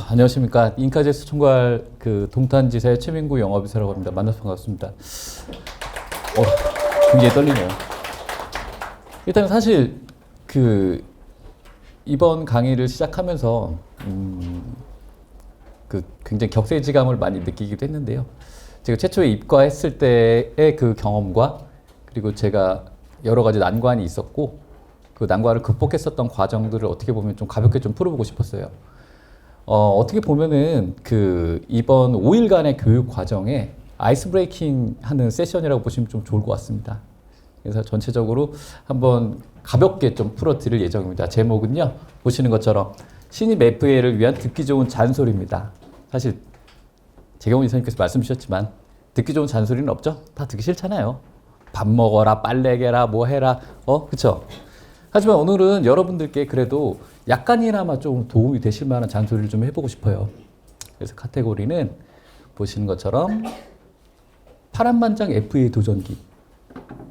안녕하십니까. 인카제스 총괄 동탄지사의 최민구 영업이사라고 합니다. 만나서 반갑습니다. 굉장히 떨리네요. 일단 사실 이번 강의를 시작하면서 굉장히 격세지감을 많이 느끼기도 했는데요. 제가 최초에 입과했을 때의 그 경험과 그리고 제가 여러 가지 난관이 있었고 그 난관을 극복했었던 과정들을 어떻게 보면 좀 가볍게 좀 풀어보고 싶었어요. 어떻게 보면은 이번 5일간의 교육 과정에 아이스 브레이킹 하는 세션이라고 보시면 좀 좋을 것 같습니다. 그래서 전체적으로 한번 가볍게 좀 풀어드릴 예정입니다. 제목은요, 보시는 것처럼 신입 FA를 위한 듣기 좋은 잔소리입니다. 사실 재경훈 이사님께서 말씀 주셨지만 듣기 좋은 잔소리는 없죠? 다 듣기 싫잖아요. 밥 먹어라, 빨래 개라, 뭐 해라, 그쵸? 하지만 오늘은 여러분들께 그래도 약간이나마 좀 도움이 되실 만한 잔소리를 좀 해보고 싶어요. 그래서 카테고리는 보시는 것처럼 파란만장 FA 도전기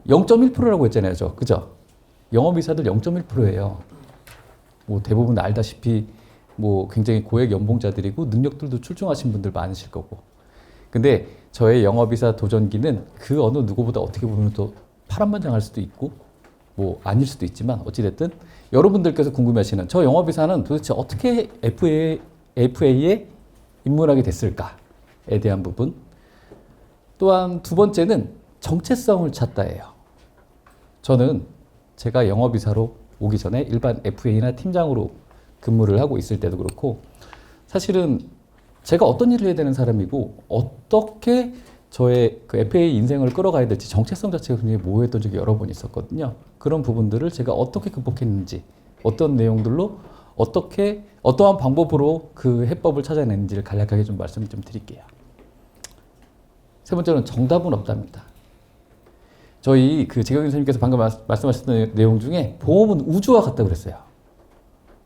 0.1%라고 했잖아요. 그죠? 영업이사들 0.1%예요. 뭐 대부분 알다시피 뭐 굉장히 고액 연봉자들이고 능력들도 출중하신 분들 많으실 거고. 근데 저의 영업이사 도전기는 그 어느 누구보다 어떻게 보면 또 파란만장할 수도 있고 뭐 아닐 수도 있지만 어찌됐든 여러분들께서 궁금해하시는 저 영업이사는 도대체 어떻게 FA에 입문하게 됐을까에 대한 부분. 또한 두 번째는 정체성을 찾다예요. 저는 제가 영업이사로 오기 전에 일반 FA나 팀장으로 근무를 하고 있을 때도 그렇고 사실은 제가 어떤 일을 해야 되는 사람이고 어떻게 저의 그 FA 인생을 끌어가야 될지 정체성 자체가 굉장히 모호했던 적이 여러 번 있었거든요. 그런 부분들을 제가 어떻게 극복했는지, 어떤 내용들로 어떠한 방법으로 그 해법을 찾아냈는지를 간략하게 좀 말씀을 좀 드릴게요. 세 번째는 정답은 없답니다. 저희 재경윤 선생님께서 방금 말씀하셨던 내용 중에 보험은 우주와 같다고 그랬어요.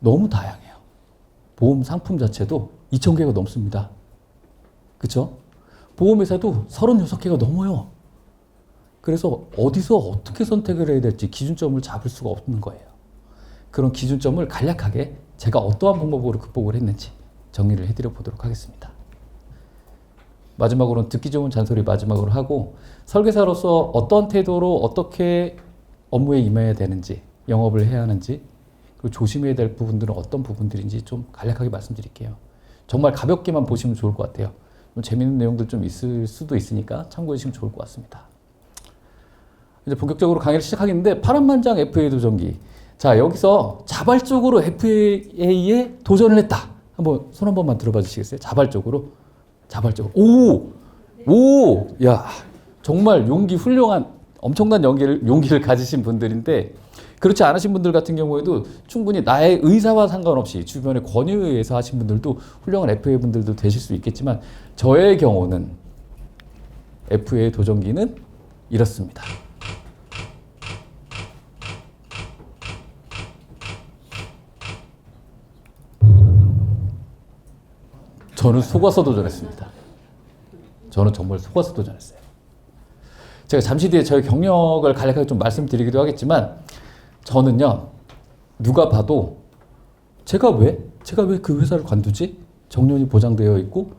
너무 다양해요. 보험 상품 자체도 2,000개가 넘습니다. 그쵸? 보험회사도 36개가 넘어요. 그래서 어디서 어떻게 선택을 해야 될지 기준점을 잡을 수가 없는 거예요. 그런 기준점을 간략하게 제가 어떠한 방법으로 극복을 했는지 정리를 해드려 보도록 하겠습니다. 마지막으로는 듣기 좋은 잔소리 마지막으로 하고 설계사로서 어떤 태도로 어떻게 업무에 임해야 되는지 영업을 해야 하는지 그리고 조심해야 될 부분들은 어떤 부분들인지 좀 간략하게 말씀드릴게요. 정말 가볍게만 보시면 좋을 것 같아요. 재밌는 내용들 좀 있을 수도 있으니까 참고해 주시면 좋을 것 같습니다. 이제 본격적으로 강의를 시작하겠는데 파란만장 FA 도전기. 자, 여기서 자발적으로 FA에 도전을 했다. 손 한 번만 들어봐 주시겠어요? 자발적으로. 야, 정말 훌륭한, 엄청난 용기를 가지신 분들인데, 그렇지 않으신 분들 같은 경우에도 충분히 나의 의사와 상관없이 주변의 권유에 의해서 하신 분들도 훌륭한 FA 분들도 되실 수 있겠지만, 저의 경우는 FA 도전기는 이렇습니다. 저는 속아서 도전했습니다. 저는 정말 속아서 도전했어요. 제가 잠시 뒤에 저의 경력을 간략하게 좀 말씀드리기도 하겠지만 저는요, 누가 봐도 제가 왜 그 회사를 관두지? 정년이 보장되어 있고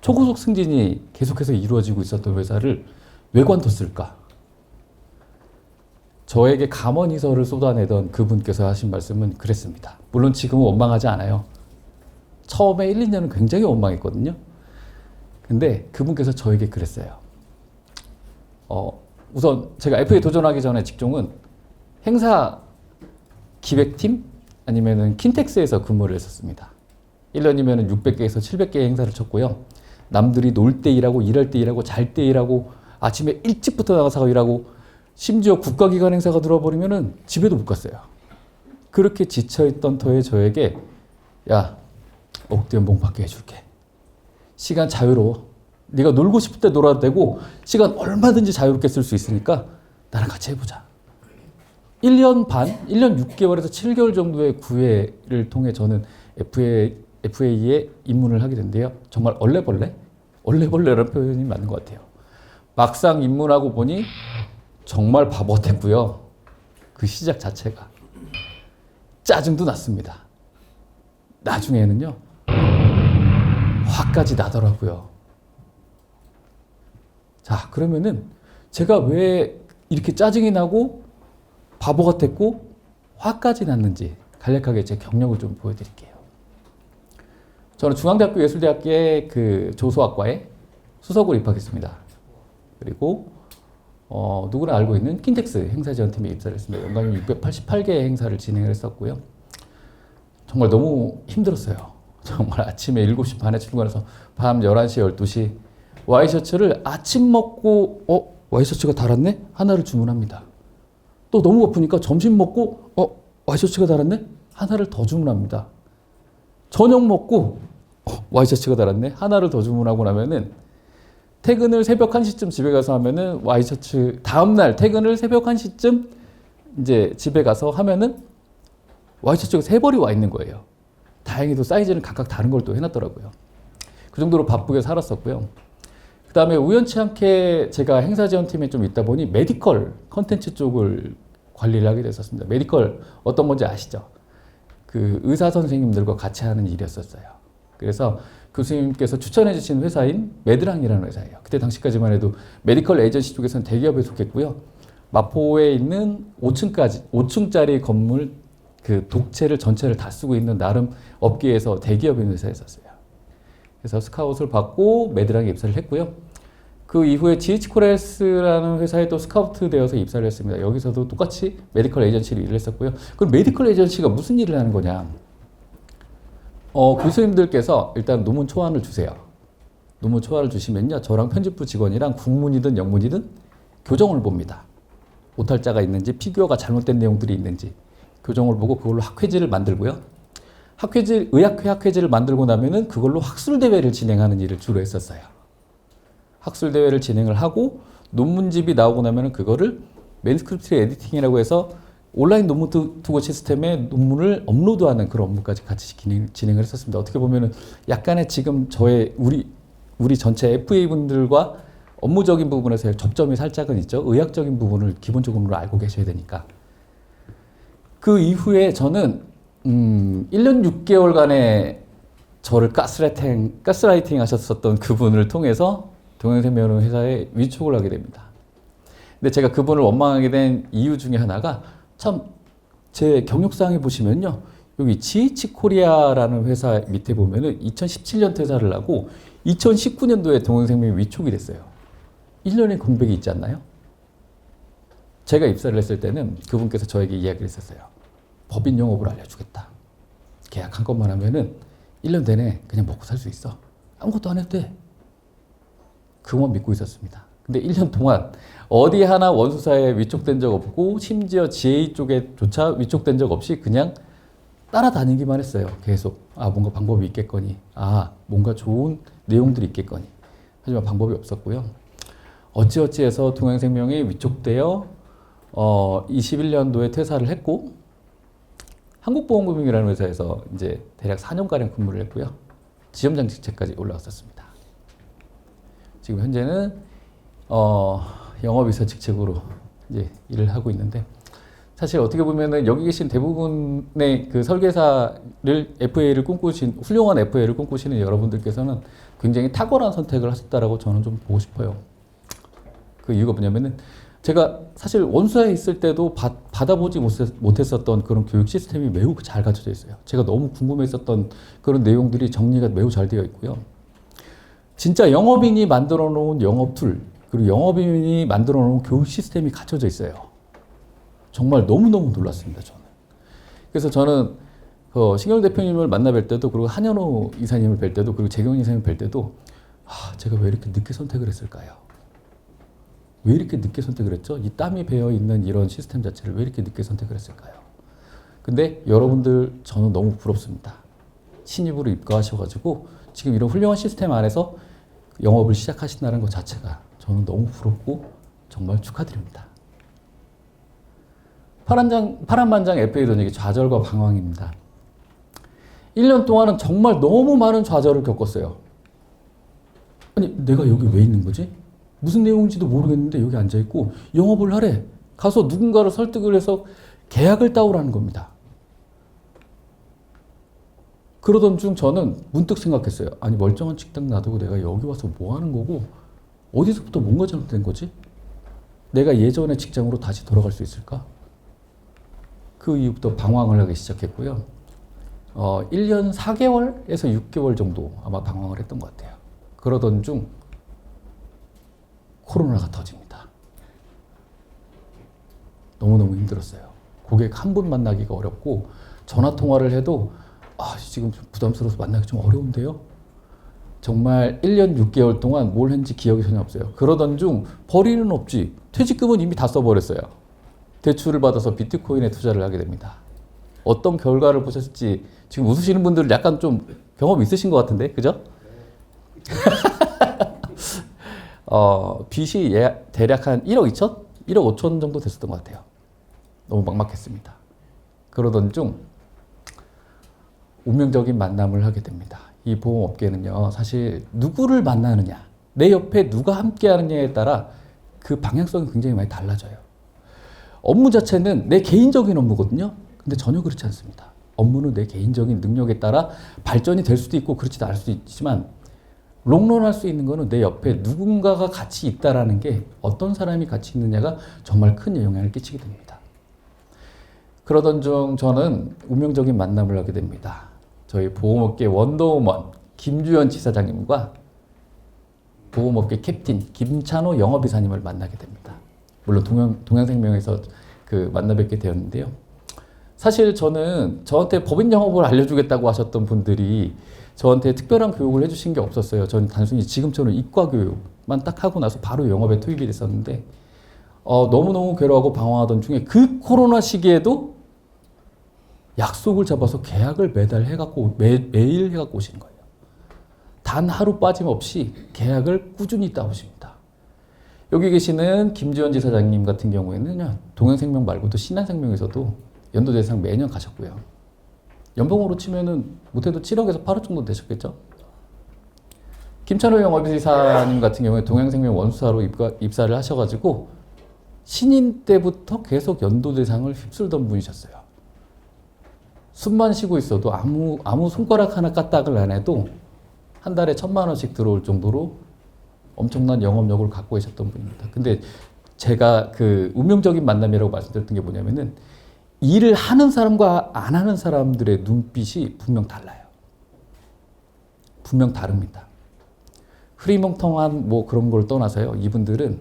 초고속 승진이 계속해서 이루어지고 있었던 회사를 왜 관뒀을까? 저에게 감언이설을 쏟아내던 그분께서 하신 말씀은 그랬습니다. 물론 지금은 원망하지 않아요. 처음에 1, 2년은 굉장히 원망했거든요. 근데 그분께서 저에게 그랬어요. 우선 제가 FA 도전하기 전에 직종은 행사 기획팀 아니면은 킨텍스에서 근무를 했었습니다. 1년이면은 600개에서 700개의 행사를 쳤고요. 남들이 놀 때 일하고 일할 때 일하고 잘 때 일하고 아침에 일찍부터 나가서 일하고 심지어 국가기관 행사가 들어버리면은 집에도 못 갔어요. 그렇게 지쳐있던 터에 저에게 야, 억대 연봉 받게 해줄게. 시간 자유로워. 네가 놀고 싶을 때 놀아도 되고 시간 얼마든지 자유롭게 쓸 수 있으니까 나랑 같이 해보자. 1년 반, 1년 6개월에서 7개월 정도의 구애를 통해 저는 FA에 입문을 하게 된대요. 정말 얼레벌레라는 표현이 맞는 것 같아요. 막상 입문하고 보니 정말 바보 같았고요. 그 시작 자체가. 짜증도 났습니다. 나중에는요, 화까지 나더라고요. 자, 그러면은 제가 왜 이렇게 짜증이 나고 바보 같았고 화까지 났는지 간략하게 제 경력을 좀 보여드릴게요. 저는 중앙대학교 예술대학교의 그 조소학과에 수석으로 입학했습니다. 그리고 누구나 알고 있는 킨텍스 행사지원팀에 입사를 했습니다. 연간 688개의 행사를 진행을 했었고요. 정말 너무 힘들었어요. 정말 아침에 7시 반에 출근해서 밤 11시, 12시 와이셔츠를 아침 먹고 와이셔츠가 달았네? 하나를 주문합니다. 또 너무 고프니까 점심 먹고 와이셔츠가 달았네? 하나를 더 주문합니다. 저녁 먹고 와이셔츠가 달았네? 하나를 더 주문하고 나면은 퇴근을 새벽 1시쯤 집에 가서 하면은 와이셔츠 다음날 퇴근을 새벽 1시쯤 이제 집에 가서 하면은 와이셔츠가 3벌이 와 있는 거예요. 다행히도 사이즈는 각각 다른 걸 또 해놨더라고요. 그 정도로 바쁘게 살았었고요. 그 다음에 우연치 않게 제가 행사지원팀에 좀 있다 보니 메디컬 컨텐츠 쪽을 관리를 하게 됐었습니다. 메디컬 어떤 건지 아시죠? 그 의사 선생님들과 같이 하는 일이었었어요. 그래서 교수님께서 추천해 주신 회사인 메드랑이라는 회사예요. 그때 당시까지만 해도 메디컬 에이전시 쪽에서는 대기업에 속했고요. 마포에 있는 5층짜리 건물 그 독채를 전체를 다 쓰고 있는 나름 업계에서 대기업인 회사였었어요. 그래서 스카웃을 받고 메드랑에 입사를 했고요. 그 이후에 GH코레스라는 회사에 또 스카우트 되어서 입사를 했습니다. 여기서도 똑같이 메디컬 에이전시로 일을 했었고요. 그럼 메디컬 에이전시가 무슨 일을 하는 거냐? 교수님들께서 일단 논문 초안을 주세요. 논문 초안을 주시면요. 저랑 편집부 직원이랑 국문이든 영문이든 교정을 봅니다. 오탈자가 있는지 피규어가 잘못된 내용들이 있는지 교정을 보고 그걸로 학회지를 만들고요. 의학회 학회지를 만들고 나면은 그걸로 학술대회를 진행하는 일을 주로 했었어요. 학술대회를 진행을 하고 논문집이 나오고 나면은 그거를 매니스크립트 에디팅이라고 해서 온라인 논문 투고 시스템에 논문을 업로드하는 그런 업무까지 같이 진행을 했었습니다. 어떻게 보면은 약간의 지금 우리 전체 FA 분들과 업무적인 부분에서 접점이 살짝은 있죠. 의학적인 부분을 기본적으로 알고 계셔야 되니까. 그 이후에 저는 1년 6개월간의 저를 가스라이팅 하셨었던 그분을 통해서 동양생명은 회사에 위촉을 하게 됩니다. 근데 제가 그분을 원망하게 된 이유 중에 하나가 참 제 경력상에 보시면요. 여기 GH코리아라는 회사 밑에 보면은 2017년 퇴사를 하고 2019년도에 동양생명이 위촉이 됐어요. 1년의 공백이 있지 않나요? 제가 입사를 했을 때는 그분께서 저에게 이야기를 했었어요. 법인 영업을 알려주겠다. 계약한 것만 하면은 1년 내내 그냥 먹고 살 수 있어. 아무것도 안 해도 돼. 그것만 믿고 있었습니다. 근데 1년 동안 어디 하나 원수사에 위촉된 적 없고 심지어 GA 쪽에조차 위촉된 적 없이 그냥 따라다니기만 했어요. 계속 뭔가 방법이 있겠거니 뭔가 좋은 내용들이 있겠거니 하지만 방법이 없었고요. 어찌어찌해서 동양생명이 위촉되어 21년도에 퇴사를 했고 한국보험금융이라는 회사에서 이제 대략 4년가량 근무를 했고요. 지점장 직책까지 올라왔었습니다. 지금 현재는 영업이사 직책으로 이제 일을 하고 있는데 사실 어떻게 보면은 여기 계신 대부분의 그 설계사를 FA를 꿈꾸신 훌륭한 FA를 꿈꾸시는 여러분들께서는 굉장히 탁월한 선택을 하셨다라고 저는 좀 보고 싶어요. 그 이유가 뭐냐면은 제가 사실 원수사에 있을 때도 받아보지 못했었던 그런 교육 시스템이 매우 잘 갖춰져 있어요. 제가 너무 궁금했었던 그런 내용들이 정리가 매우 잘 되어 있고요. 진짜 영업인이 만들어 놓은 영업 툴, 그리고 영업인이 만들어 놓은 교육 시스템이 갖춰져 있어요. 정말 너무너무 놀랐습니다, 저는. 그래서 저는 신경 대표님을 만나 뵐 때도, 그리고 한현호 이사님을 뵐 때도, 그리고 재경 이사님을 뵐 때도, 제가 왜 이렇게 늦게 선택을 했을까요? 왜 이렇게 늦게 선택을 했죠? 이 땀이 배어 있는 이런 시스템 자체를 왜 이렇게 늦게 선택을 했을까요? 근데 여러분들 저는 너무 부럽습니다. 신입으로 입과하셔가지고 지금 이런 훌륭한 시스템 안에서 영업을 시작하신다는 것 자체가 저는 너무 부럽고 정말 축하드립니다. 파란만장 FA 전역의 좌절과 방황입니다. 1년 동안은 정말 너무 많은 좌절을 겪었어요. 아니, 내가 여기 왜 있는 거지? 무슨 내용인지도 모르겠는데 여기 앉아있고 영업을 하래. 가서 누군가를 설득을 해서 계약을 따오라는 겁니다. 그러던 중 저는 문득 생각했어요. 아니 멀쩡한 직장 놔두고 내가 여기 와서 뭐 하는 거고 어디서부터 뭔가 잘못된 거지? 내가 예전의 직장으로 다시 돌아갈 수 있을까? 그 이후부터 방황을 하기 시작했고요. 1년 4개월에서 6개월 정도 아마 방황을 했던 것 같아요. 그러던 중 코로나가 터집니다. 너무너무 힘들었어요. 고객 한 분 만나기가 어렵고 전화 통화를 해도 지금 좀 부담스러워서 만나기 좀 어려운데요. 정말 1년 6개월 동안 뭘 했는지 기억이 전혀 없어요. 그러던 중 벌이는 없지. 퇴직금은 이미 다 써버렸어요. 대출을 받아서 비트코인에 투자를 하게 됩니다. 어떤 결과를 보셨을지 지금 웃으시는 분들 약간 좀 경험 있으신 것 같은데, 그죠? 빚이 대략 한 1억 2천? 1억 5천 정도 됐었던 것 같아요. 너무 막막했습니다. 그러던 중 운명적인 만남을 하게 됩니다. 이 보험업계는요, 사실 누구를 만나느냐, 내 옆에 누가 함께 하느냐에 따라 그 방향성이 굉장히 많이 달라져요. 업무 자체는 내 개인적인 업무거든요. 근데 전혀 그렇지 않습니다. 업무는 내 개인적인 능력에 따라 발전이 될 수도 있고 그렇지도 않을 수도 있지만 롱런할 수 있는 거는 내 옆에 누군가가 같이 있다라는 게 어떤 사람이 같이 있느냐가 정말 큰 영향을 끼치게 됩니다. 그러던 중 저는 운명적인 만남을 하게 됩니다. 저희 보험업계 원더우먼 김주연 지사장님과 보험업계 캡틴 김찬호 영업이사님을 만나게 됩니다. 물론 동양생명에서 만나 뵙게 되었는데요. 사실 저는 저한테 법인 영업을 알려주겠다고 하셨던 분들이 저한테 특별한 교육을 해주신 게 없었어요. 저는 단순히 지금처럼 이과 교육만 딱 하고 나서 바로 영업에 투입이 됐었는데 너무너무 괴로워하고 방황하던 중에 그 코로나 시기에도 약속을 잡아서 계약을 매달 해갖고 매일 해갖고 오시는 거예요. 단 하루 빠짐없이 계약을 꾸준히 따오십니다. 여기 계시는 김지원 지사장님 같은 경우에는 동양생명 말고도 신한생명에서도 연도대상 매년 가셨고요. 연봉으로 치면은 못해도 7억에서 8억 정도 되셨겠죠? 김찬호 영업이사님 같은 경우에 동양생명 원수사로 입사를 하셔가지고 신인 때부터 계속 연도대상을 휩쓸던 분이셨어요. 숨만 쉬고 있어도 아무 손가락 하나 까딱을 안 해도 한 달에 1,000만 원씩 들어올 정도로 엄청난 영업력을 갖고 계셨던 분입니다. 근데 제가 그 운명적인 만남이라고 말씀드렸던 게 뭐냐면은 일을 하는 사람과 안 하는 사람들의 눈빛이 분명 달라요. 분명 다릅니다. 흐리멍텅한 뭐 그런 걸 떠나서요. 이분들은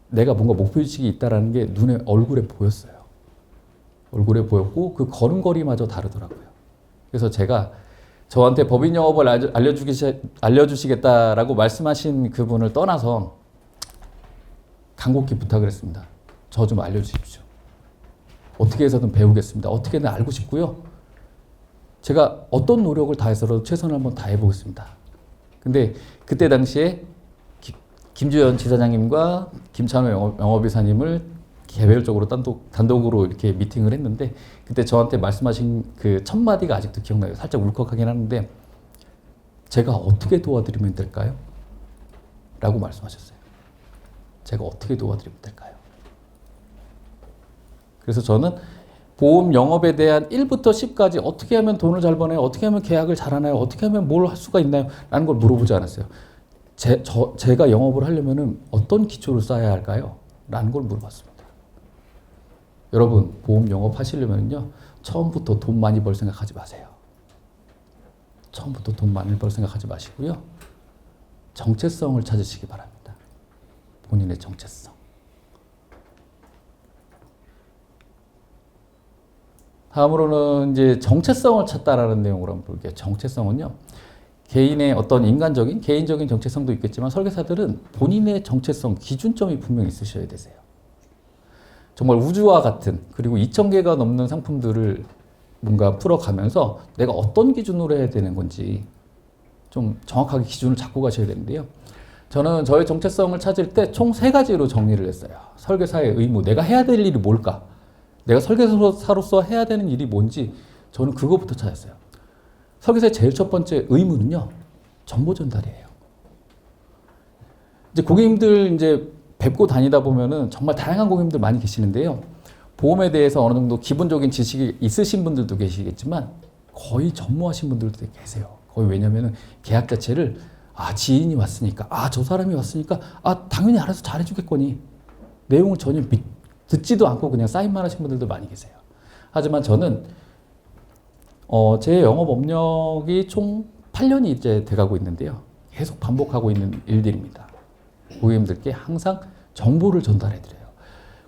내가 뭔가 목표의식이 있다라는 게 얼굴에 보였어요. 얼굴에 보였고 그 걸음걸이마저 다르더라고요. 그래서 제가 저한테 법인 영업을 알려주시겠다라고 말씀하신 그분을 떠나서 간곡히 부탁을 했습니다. 저 좀 알려주십시오. 어떻게 해서든 배우겠습니다. 어떻게든 알고 싶고요. 제가 어떤 노력을 다해서라도 최선을 한번 다해보겠습니다. 근데 그때 당시에 김주연 지사장님과 김찬호 영업이사님을 개별적으로 단독으로 이렇게 미팅을 했는데 그때 저한테 말씀하신 그 첫 마디가 아직도 기억나요. 살짝 울컥하긴 하는데 제가 어떻게 도와드리면 될까요? 라고 말씀하셨어요. 제가 어떻게 도와드리면 될까요? 그래서 저는 보험 영업에 대한 1부터 10까지 어떻게 하면 돈을 잘 버나요? 어떻게 하면 계약을 잘하나요? 어떻게 하면 뭘 할 수가 있나요? 라는 걸 물어보지 않았어요. 제가 영업을 하려면 어떤 기초를 쌓아야 할까요? 라는 걸 물어봤습니다. 여러분, 보험 영업 하시려면요, 처음부터 돈 많이 벌 생각하지 마세요. 처음부터 돈 많이 벌 생각하지 마시고요. 정체성을 찾으시기 바랍니다. 본인의 정체성. 다음으로는 이제 정체성을 찾다라는 내용으로 한번 볼게요. 정체성은요, 개인의 어떤 개인적인 정체성도 있겠지만 설계사들은 본인의 정체성, 기준점이 분명히 있으셔야 되세요. 정말 우주와 같은, 그리고 2,000개가 넘는 상품들을 뭔가 풀어가면서 내가 어떤 기준으로 해야 되는 건지 좀 정확하게 기준을 잡고 가셔야 되는데요. 저는 저의 정체성을 찾을 때 총 3가지로 정리를 했어요. 설계사의 의무, 내가 해야 될 일이 뭘까? 내가 설계사로서 해야 되는 일이 뭔지 저는 그거부터 찾았어요. 설계사의 제일 첫 번째 의무는요, 정보 전달이에요. 이제 고객님들 이제 뵙고 다니다 보면은 정말 다양한 고객님들 많이 계시는데요. 보험에 대해서 어느 정도 기본적인 지식이 있으신 분들도 계시겠지만 거의 전무하신 분들도 되게 계세요. 거의 왜냐면은 계약 자체를 지인이 왔으니까 저 사람이 왔으니까 당연히 알아서 잘해주겠거니 내용을 전혀 듣지도 않고 그냥 사인만 하신 분들도 많이 계세요. 하지만 저는 제 영업 업력이 총 8년이 이제 돼가고 있는데요. 계속 반복하고 있는 일들입니다. 고객님들께 항상 정보를 전달해드려요.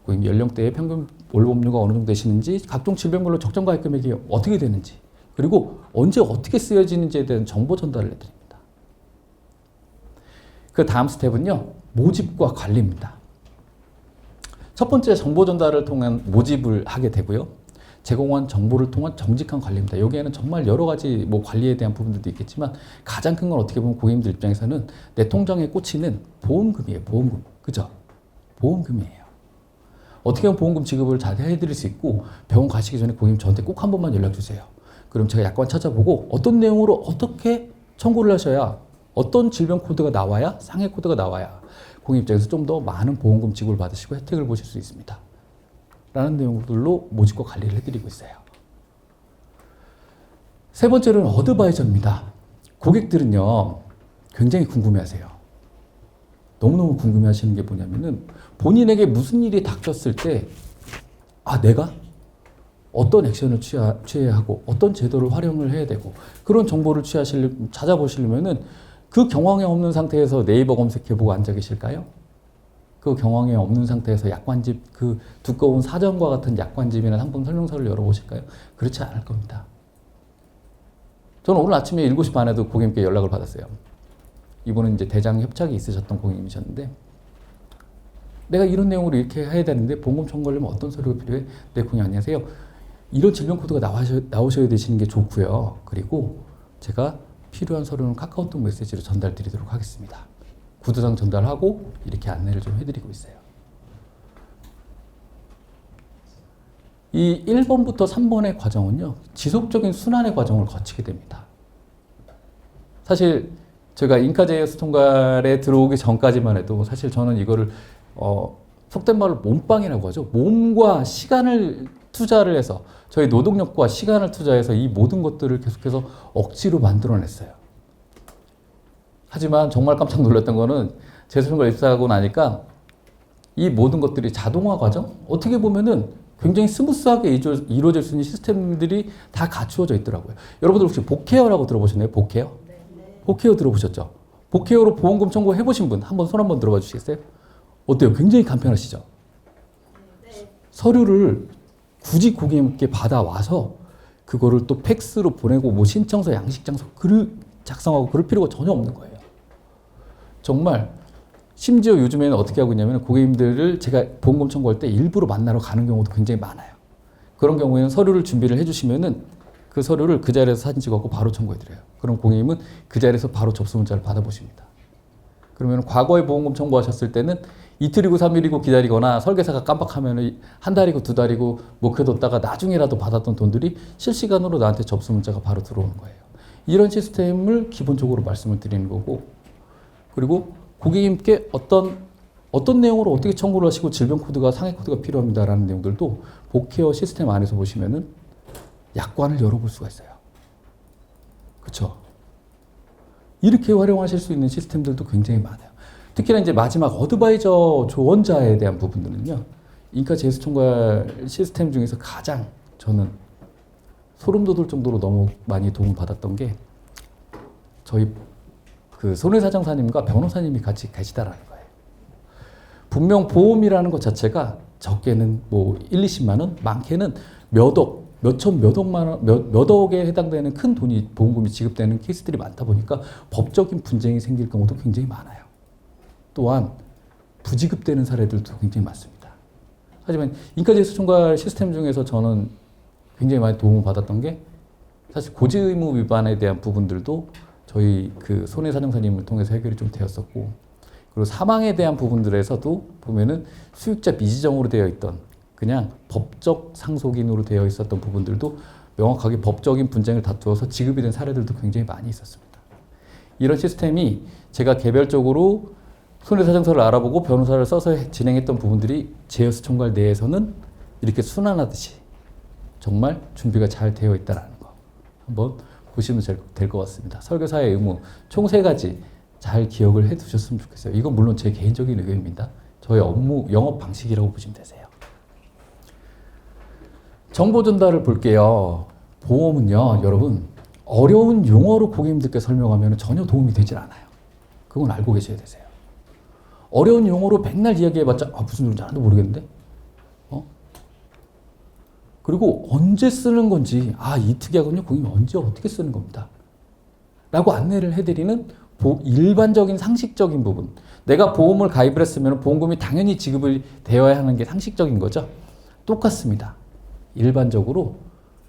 고객님 연령대의 평균 월급료가 어느 정도 되시는지, 각종 질병별로 적정 가입 금액이 어떻게 되는지, 그리고 언제 어떻게 쓰여지는지에 대한 정보 전달을 해드립니다. 그 다음 스텝은요, 모집과 관리입니다. 첫 번째 정보 전달을 통한 모집을 하게 되고요. 제공한 정보를 통한 정직한 관리입니다. 여기에는 정말 여러 가지 관리에 대한 부분들도 있겠지만 가장 큰 건 어떻게 보면 고객님들 입장에서는 내 통장에 꽂히는 보험금이에요. 보험금. 그죠? 보험금이에요. 어떻게 하면 보험금 지급을 잘 해드릴 수 있고 병원 가시기 전에 고객님 저한테 꼭 한 번만 연락 주세요. 그럼 제가 약관 찾아보고 어떤 내용으로 어떻게 청구를 하셔야 어떤 질병 코드가 나와야 상해 코드가 나와야 고객님 입장에서 좀 더 많은 보험금 지급을 받으시고 혜택을 보실 수 있습니다. 라는 내용들로 모집과 관리를 해드리고 있어요. 세 번째로는 어드바이저입니다. 고객들은요, 굉장히 궁금해하세요. 너무너무 궁금해하시는 게 뭐냐면은 본인에게 무슨 일이 닥쳤을 때 내가 어떤 액션을 취해야 하고 어떤 제도를 활용을 해야 되고 그런 정보를 찾아보시려면은 그 경황이 없는 상태에서 네이버 검색해보고 앉아 계실까요? 그 경황이 없는 상태에서 약관집, 그 두꺼운 사전과 같은 약관집이나 상품 설명서를 열어보실까요? 그렇지 않을 겁니다. 저는 오늘 아침에 7시 반에도 고객님께 연락을 받았어요. 이분은 이제 대장 협착이 있으셨던 고객님이셨는데 내가 이런 내용으로 이렇게 해야 되는데 보험금 청구하려면 어떤 서류가 필요해? 네, 고객님 안녕하세요. 이런 질병 코드가 나오셔야 되시는 게 좋고요. 그리고 제가 필요한 서류는 카카오톡 메시지로 전달 드리도록 하겠습니다. 구두상 전달하고 이렇게 안내를 좀 해드리고 있어요. 이 1번부터 3번의 과정은요, 지속적인 순환의 과정을 거치게 됩니다. 사실 제가 인카제이어스 통갈에 들어오기 전까지만 해도 사실 저는 이거를 속된 말로 몸빵이라고 하죠. 몸과 시간을 투자를 해서 저희 노동력과 시간을 투자해서 이 모든 것들을 계속해서 억지로 만들어냈어요. 하지만 정말 깜짝 놀랐던 거는 제수통갈 입사하고 나니까 이 모든 것들이 자동화 과정? 어떻게 보면은 굉장히 스무스하게 이루어질 수 있는 시스템들이 다 갖추어져 있더라고요. 여러분들 혹시 복케어라고 들어보셨나요? 복케어? 네. 복케어 들어보셨죠? 복케어로 보험금 청구 해보신 분 한번 손 한번 들어봐 주시겠어요? 어때요? 굉장히 간편하시죠? 네. 서류를 굳이 고객님께 받아와서 그거를 또 팩스로 보내고 신청서, 양식장서, 글을 작성하고 그럴 필요가 전혀 없는 거예요. 정말 심지어 요즘에는 어떻게 하고 있냐면 고객님들을 제가 보험금 청구할 때 일부러 만나러 가는 경우도 굉장히 많아요. 그런 경우에는 서류를 준비를 해주시면은 그 서류를 그 자리에서 사진 찍어갖고 바로 청구해드려요. 그럼 고객님은 그 자리에서 바로 접수 문자를 받아보십니다. 그러면 과거에 보험금 청구하셨을 때는 이틀이고 3일이고 기다리거나 설계사가 깜빡하면 한 달이고 2달이고 묵혀뒀다가 나중에라도 받았던 돈들이 실시간으로 나한테 접수 문자가 바로 들어오는 거예요. 이런 시스템을 기본적으로 말씀을 드리는 거고, 그리고 고객님께 어떤 내용으로 어떻게 청구를 하시고 질병 코드가 상해 코드가 필요합니다라는 내용들도 복케어 시스템 안에서 보시면은 약관을 열어볼 수가 있어요. 그렇죠? 이렇게 활용하실 수 있는 시스템들도 굉장히 많아요. 특히나 이제 마지막 어드바이저 조언자에 대한 부분들은요, 인카제이어스 시스템 중에서 가장 저는 소름 돋을 정도로 너무 많이 도움을 받았던 게 저희 그 손해사정사님과 변호사님이 같이 계시다라는 거예요. 분명 보험이라는 것 자체가 적게는 1, 20만 원, 많게는 몇 억, 몇 억에 해당되는 큰 돈이 보험금이 지급되는 케이스들이 많다 보니까 법적인 분쟁이 생길 경우도 굉장히 많아요. 또한 부지급되는 사례들도 굉장히 많습니다. 하지만 인카제이어스 총괄 시스템 중에서 저는 굉장히 많이 도움을 받았던 게 사실 고지 의무 위반에 대한 부분들도 저희 그 손해사정사님을 통해서 해결이 좀 되었었고, 그리고 사망에 대한 부분들에서도 보면은 수익자 미지정으로 되어 있던 그냥 법적 상속인으로 되어 있었던 부분들도 명확하게 법적인 분쟁을 다투어서 지급이 된 사례들도 굉장히 많이 있었습니다. 이런 시스템이 제가 개별적으로 손해사정서를 알아보고 변호사를 써서 진행했던 부분들이 제이어스 총괄 내에서는 이렇게 순환하듯이 정말 준비가 잘 되어 있다는 거 한번 보시면 될 것 같습니다. 설계사의 의무 총 3가지 잘 기억을 해두셨으면 좋겠어요. 이건 물론 제 개인적인 의견입니다. 저의 업무 영업 방식이라고 보시면 되세요. 정보 전달을 볼게요. 보험은요, 여러분 어려운 용어로 고객님들께 설명하면 전혀 도움이 되질 않아요. 그건 알고 계셔야 되세요. 어려운 용어로 맨날 이야기해봤자 무슨 소리인지 하나도 모르겠는데? 그리고 언제 쓰는 건지 이 특약은요 고객님 언제 어떻게 쓰는 겁니다. 라고 안내를 해드리는 일반적인 상식적인 부분. 내가 보험을 가입을 했으면 보험금이 당연히 지급이 되어야 하는 게 상식적인 거죠. 똑같습니다. 일반적으로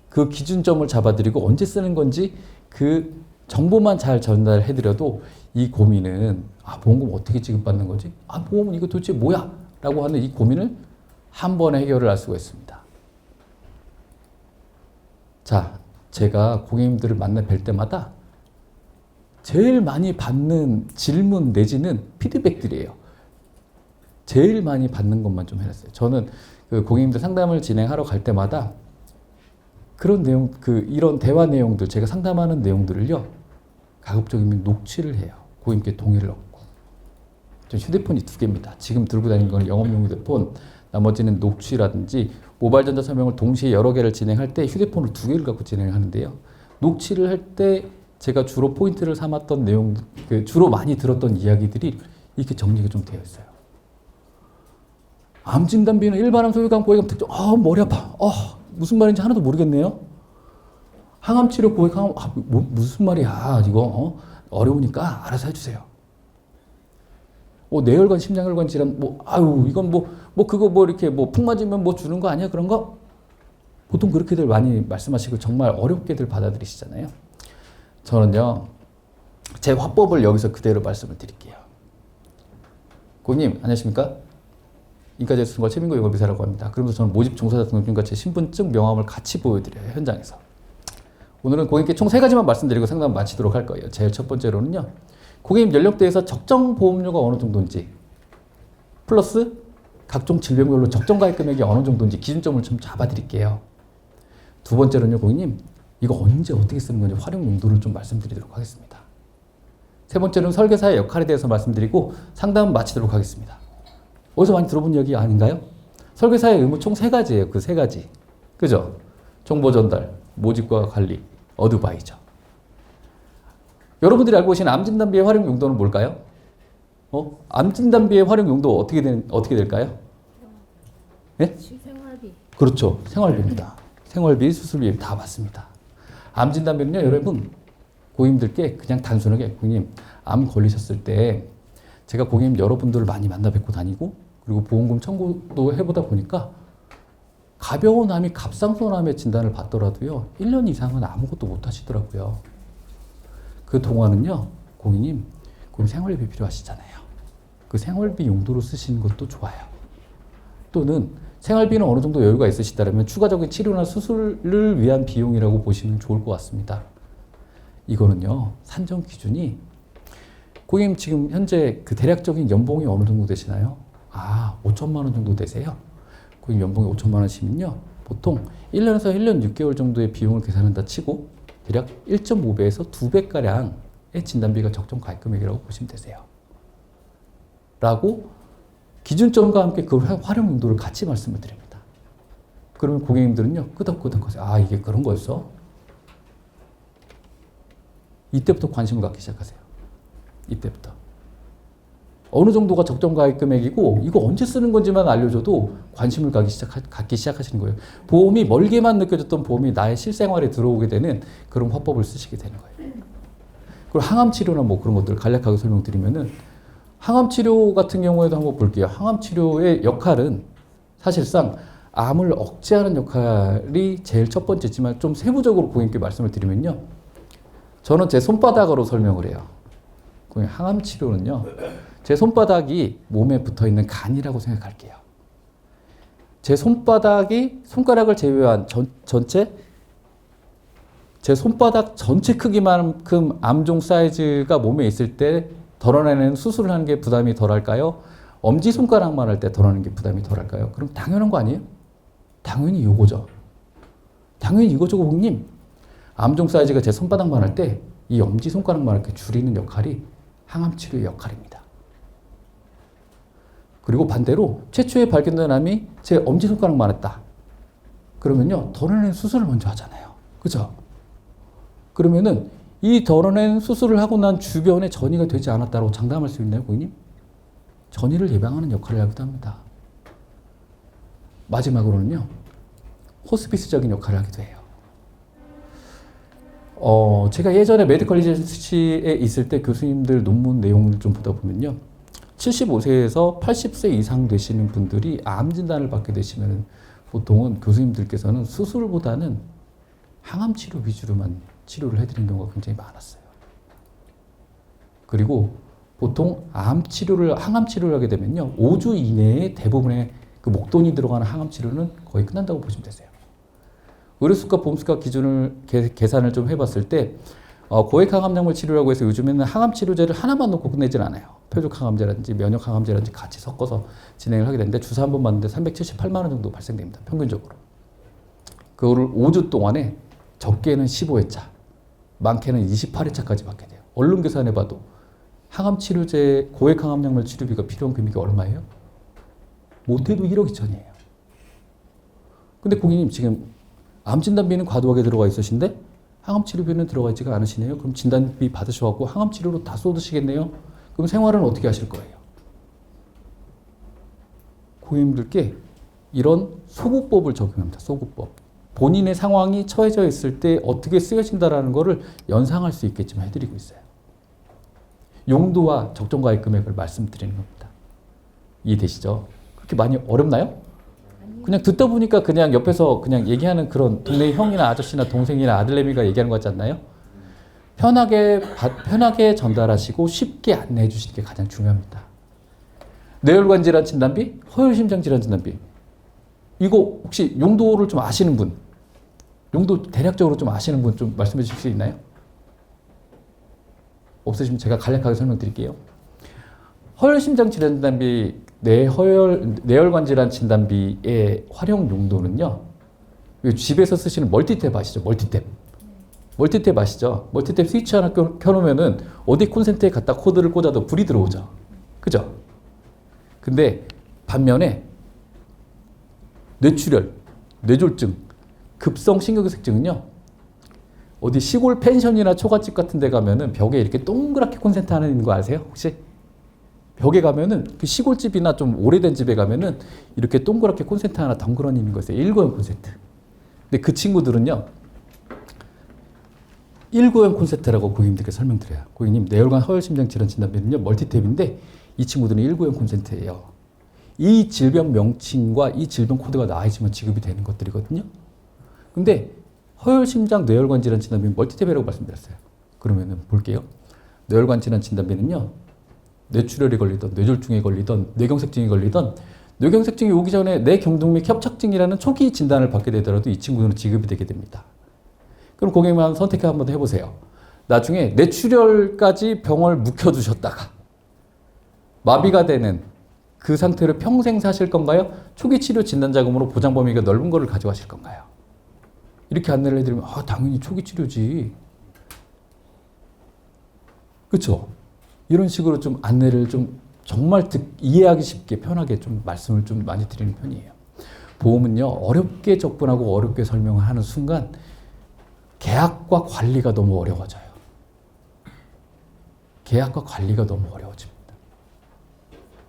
그 기준점을 잡아드리고 언제 쓰는 건지 그 정보만 잘 전달해드려도 이 고민은 보험금 어떻게 지급받는 거지? 보험은 이거 도대체 뭐야? 라고 하는 이 고민을 한 번에 해결을 할 수가 있습니다. 자, 제가 고객님들을 만나 뵐 때마다 제일 많이 받는 질문 내지는 피드백들이에요. 제일 많이 받는 것만 좀 해놨어요. 저는 그 고객님들 상담을 진행하러 갈 때마다 그런 내용, 이런 대화 내용들, 제가 상담하는 내용들을요, 가급적이면 녹취를 해요. 고객님께 동의를 얻고. 전 휴대폰이 2개입니다. 지금 들고 다니는 건 영업용 휴대폰, 나머지는 녹취라든지 모바일 전자 설명을 동시에 여러 개를 진행할 때 휴대폰을 2개를 갖고 진행을 하는데요. 녹취를 할 때 제가 주로 포인트를 삼았던 내용, 주로 많이 들었던 이야기들이 이렇게 정리가 좀 되어 있어요. 암 진단비는 일반암, 소유암, 고액암 특정, 머리 아파. 무슨 말인지 하나도 모르겠네요. 항암 치료, 고액암, 무슨 말이야. 이거, 어려우니까 알아서 해주세요. 뇌혈관, 심장혈관 질환, 이건 그거 이렇게 푹 맞으면 주는 거 아니야? 그런 거? 보통 그렇게들 많이 말씀하시고 정말 어렵게들 받아들이시잖아요. 저는요, 제 화법을 여기서 그대로 말씀을 드릴게요. 고객님, 안녕하십니까? 인가재수증과 최민구 영업이사라고 합니다. 그러면서 저는 모집 종사자 등록증과 제 신분증 명함을 같이 보여드려요, 현장에서. 오늘은 고객님께 총 3가지만 말씀드리고 상담 마치도록 할 거예요. 제일 첫 번째로는요, 고객님 연령대에서 적정 보험료가 어느 정도인지, 플러스 각종 질병별로 적정 가입 금액이 어느 정도인지 기준점을 좀 잡아드릴게요. 두 번째로는요, 고객님, 이거 언제 어떻게 쓰는 건지 활용 용도를 좀 말씀드리도록 하겠습니다. 세 번째는 설계사의 역할에 대해서 말씀드리고 상담 마치도록 하겠습니다. 어디서 많이 들어본 이야기 아닌가요? 설계사의 의무 총 3가지예요. 그 3가지. 그죠? 정보 전달, 모집과 관리, 어드바이저. 여러분들이 알고 계신 암 진단비의 활용 용도는 뭘까요? 암 진단비의 활용 용도 어떻게 될까요? 네? 생활비. 그렇죠. 생활비입니다. 생활비, 수술비 다 맞습니다. 암 진단비는요, 여러분, 고객님들께 그냥 단순하게 고객님 암 걸리셨을 때 제가 고객님 여러분들을 많이 만나 뵙고 다니고 그리고 보험금 청구도 해보다 보니까 가벼운 암이 갑상선암의 진단을 받더라도요 1년 이상은 아무것도 못 하시더라고요. 그 동안은요 고객님 생활비 필요하시잖아요. 그 생활비 용도로 쓰시는 것도 좋아요. 또는 생활비는 어느 정도 여유가 있으시다면 추가적인 치료나 수술을 위한 비용이라고 보시면 좋을 것 같습니다. 이거는요 산정 기준이 고객님 지금 현재 그 대략적인 연봉이 어느 정도 되시나요? 5천만 원 정도 되세요? 고객님 연봉이 5천만 원이시면요 보통 1년에서 1년 6개월 정도의 비용을 계산한다 치고 대략 1.5배에서 2배가량의 진단비가 적정 가입 금액이라고 보시면 되세요. 라고 기준점과 함께 그 활용 용도를 같이 말씀을 드립니다. 그러면 고객님들은요 끄덕끄덕 하세요. 이게 그런 거였어? 이때부터 관심을 갖기 시작하세요. 이때부터. 어느 정도가 적정 가입 금액이고 이거 언제 쓰는 건지만 알려줘도 관심을 갖기 시작하시는 거예요. 보험이 멀게만 느껴졌던 보험이 나의 실생활에 들어오게 되는 그런 화법을 쓰시게 되는 거예요. 그리고 항암치료나 그런 것들을 간략하게 설명드리면은 항암치료 같은 경우에도 한번 볼게요. 항암치료의 역할은 사실상 암을 억제하는 역할이 제일 첫 번째지만 좀 세부적으로 고객님께 말씀을 드리면요. 저는 제 손바닥으로 설명을 해요. 항암치료는요. 제 손바닥이 몸에 붙어있는 간이라고 생각할게요. 제 손바닥이 손가락을 제외한 제 손바닥 전체 크기만큼 암종 사이즈가 몸에 있을 때 덜어내는 수술을 하는 게 부담이 덜할까요? 엄지손가락만 할 때 덜어내는 게 부담이 덜할까요? 그럼 당연한 거 아니에요? 당연히 이거죠. 당연히 이거죠, 고객님. 암종 사이즈가 제 손바닥만 할 때 이 엄지손가락만 이렇게 줄이는 역할이 항암치료의 역할입니다. 그리고 반대로 최초에 발견된 암이 제 엄지손가락만 했다. 그러면요, 덜어낸 수술을 먼저 하잖아요. 그죠? 그러면은 이 덜어낸 수술을 하고 난 주변에 전이가 되지 않았다고 장담할 수 있나요, 고객님? 전이를 예방하는 역할을 하기도 합니다. 마지막으로는요, 호스피스적인 역할을 하기도 해요. 제가 예전에 메디컬 리서치에 있을 때 교수님들 논문 내용을 좀 보다 보면요. 75세에서 80세 이상 되시는 분들이 암 진단을 받게 되시면 보통은 교수님들께서는 수술보다는 항암 치료 위주로만 치료를 해드리는 경우가 굉장히 많았어요. 그리고 보통 항암 치료를 하게 되면요. 5주 이내에 대부분의 그 목돈이 들어가는 항암 치료는 거의 끝난다고 보시면 되세요. 의료수가 보험수가 기준을 계산을 좀 해봤을 때 고액 항암약물 치료라고 해서 요즘에는 항암 치료제를 하나만 놓고 끝내질 않아요. 표적 항암제라든지 면역 항암제라든지 같이 섞어서 진행을 하게 되는데 주사 한 번 맞는데 378만 원 정도 발생됩니다. 평균적으로. 그거를 5주 동안에 적게는 15회차, 많게는 28회차까지 받게 돼요. 얼른 계산해봐도 항암 치료제, 고액 항암약물 치료비가 필요한 금액이 얼마예요? 못해도 1억 2천이에요. 근데 고객님 지금 암 진단비는 과도하게 들어가 있으신데 항암 치료비는 들어가 있지가 않으시네요. 그럼 진단비 받으셔갖고 항암 치료로 다 쏟으시겠네요. 그럼 생활은 어떻게 하실 거예요? 고객님들께 이런 소구법을 적용합니다. 소구법. 본인의 상황이 처해져 있을 때 어떻게 쓰여진다라는 것을 연상할 수 있게끔 해드리고 있어요. 용도와 적정가액 금액을 말씀드리는 겁니다. 이해되시죠? 그렇게 많이 어렵나요? 그냥 듣다 보니까 그냥 옆에서 그냥 얘기하는 그런 동네 형이나 아저씨나 동생이나 아들내미가 얘기하는 것 같지 않나요? 편하게 전달하시고 쉽게 안내해 주시는 게 가장 중요합니다. 뇌혈관 질환 진단비, 허혈심장 질환 진단비. 이거 혹시 용도를 좀 아시는 분, 용도 대략적으로 좀 아시는 분 좀 말씀해 주실 수 있나요? 없으시면 제가 간략하게 설명드릴게요. 허혈심장 질환 진단비, 뇌혈관 질환 진단비의 활용 용도는요. 집에서 쓰시는 멀티탭 아시죠? 멀티탭 아시죠? 멀티탭 스위치 하나 켜놓으면은 어디 콘센트에 갖다 코드를 꽂아도 불이 들어오죠. 그죠? 근데 반면에 뇌출혈, 뇌졸중, 급성 신경쇠증은요. 어디 시골 펜션이나 초가집 같은 데 가면은 벽에 이렇게 동그랗게 콘센트 하나 있는 거 아세요? 혹시? 벽에 가면은 그 시골집이나 좀 오래된 집에 가면은 이렇게 동그랗게 콘센트 하나 덩그러니 있는 거 있어요. 1구형 콘센트. 근데 그 친구들은요. 1구형 콘센트라고 고객님들께 설명드려요. 고객님, 뇌혈관 허혈심장 질환 진단비는요. 멀티탭인데 이 친구들은 1구형 콘센트예요. 이 질병 명칭과 이 질병 코드가 나와야지만 지급이 되는 것들이거든요. 근데 허혈심장 뇌혈관 질환 진단비는 멀티탭이라고 말씀드렸어요. 그러면은 볼게요. 뇌혈관 질환 진단비는요. 뇌출혈이 걸리던, 뇌졸중에 걸리던, 뇌경색증이 걸리던, 뇌경색증이 오기 전에 뇌경동맥 협착증이라는 초기 진단을 받게 되더라도 이 친구는 지급이 되게 됩니다. 그럼 고객님 선택 한번 해보세요. 나중에 뇌출혈까지 병을 묵혀두셨다가 마비가 되는 그 상태로 평생 사실 건가요? 초기 치료 진단 자금으로 보장 범위가 넓은 거를 가져가실 건가요? 이렇게 안내를 해드리면 당연히 초기 치료지. 그렇죠? 이런 식으로 좀 안내를 좀 정말 이해하기 쉽게 편하게 좀 말씀을 좀 많이 드리는 편이에요. 보험은요, 어렵게 접근하고 어렵게 설명을 하는 순간 계약과 관리가 너무 어려워져요. 계약과 관리가 너무 어려워집니다.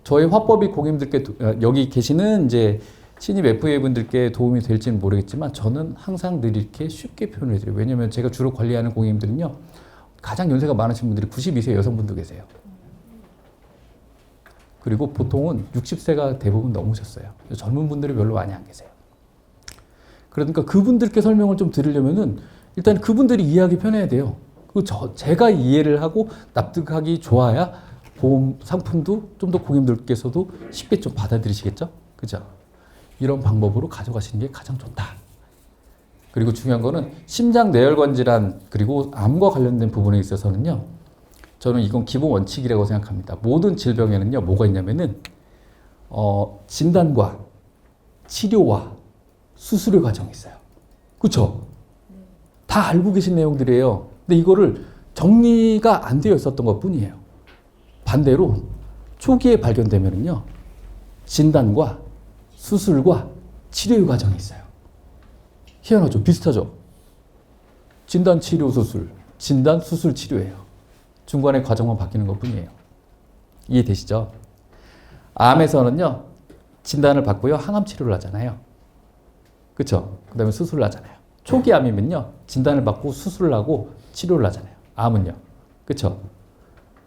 저희 화법이 고객님들께 여기 계시는 이제 신입 FA 분들께 도움이 될지는 모르겠지만 저는 항상 늘 이렇게 쉽게 표현을 해드려요. 왜냐하면 제가 주로 관리하는 고객님들은요. 가장 연세가 많으신 분들이 92세 여성분도 계세요. 그리고 보통은 60세가 대부분 넘으셨어요. 젊은 분들이 별로 많이 안 계세요. 그러니까 그분들께 설명을 좀 드리려면은 일단 그분들이 이해하기 편해야 돼요. 제가 이해를 하고 납득하기 좋아야 보험 상품도 좀 더 고객님들께서도 쉽게 좀 받아들이시겠죠? 그죠? 이런 방법으로 가져가시는 게 가장 좋다. 그리고 중요한 거는 심장 내혈관 질환 그리고 암과 관련된 부분에 있어서는요. 저는 이건 기본 원칙이라고 생각합니다. 모든 질병에는요. 뭐가 있냐면은 진단과 치료와 수술의 과정이 있어요. 그렇죠? 다 알고 계신 내용들이에요. 근데 이거를 정리가 안 되어 있었던 것 뿐이에요. 반대로 초기에 발견되면은요, 진단과 수술과 치료의 과정이 있어요. 희한하죠? 비슷하죠? 진단, 치료, 수술. 진단, 수술, 치료예요. 중간에 과정만 바뀌는 것 뿐이에요. 이해되시죠? 암에서는요, 진단을 받고요, 항암 치료를 하잖아요. 그쵸? 그 다음에 수술을 하잖아요. 초기 암이면요, 진단을 받고 수술을 하고 치료를 하잖아요. 암은요. 그쵸?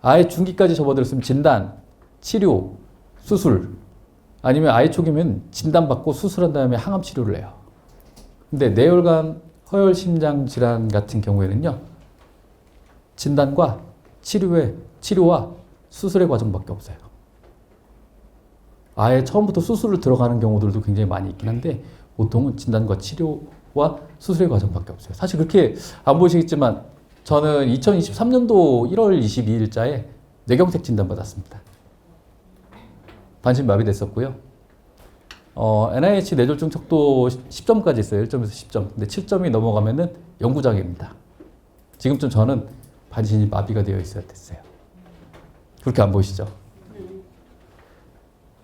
아예 중기까지 접어들었으면 진단, 치료, 수술. 아니면 아예 초기면 진단받고 수술한 다음에 항암 치료를 해요. 근데 뇌혈관, 허혈심장 질환 같은 경우에는요, 진단과 치료와 수술의 과정밖에 없어요. 아예 처음부터 수술을 들어가는 경우들도 굉장히 많이 있긴 한데 보통은 진단과 치료와 수술의 과정밖에 없어요. 사실 그렇게 안 보이시겠지만 저는 2023년도 1월 22일자에 뇌경색 진단 받았습니다. 반신 마비됐었고요. NIH 뇌졸중 척도 10점까지 있어요. 1점에서 10점. 근데 7점이 넘어가면은 영구장애입니다. 지금쯤 저는 반신이 마비가 되어 있어야 됐어요. 그렇게 안 보이시죠?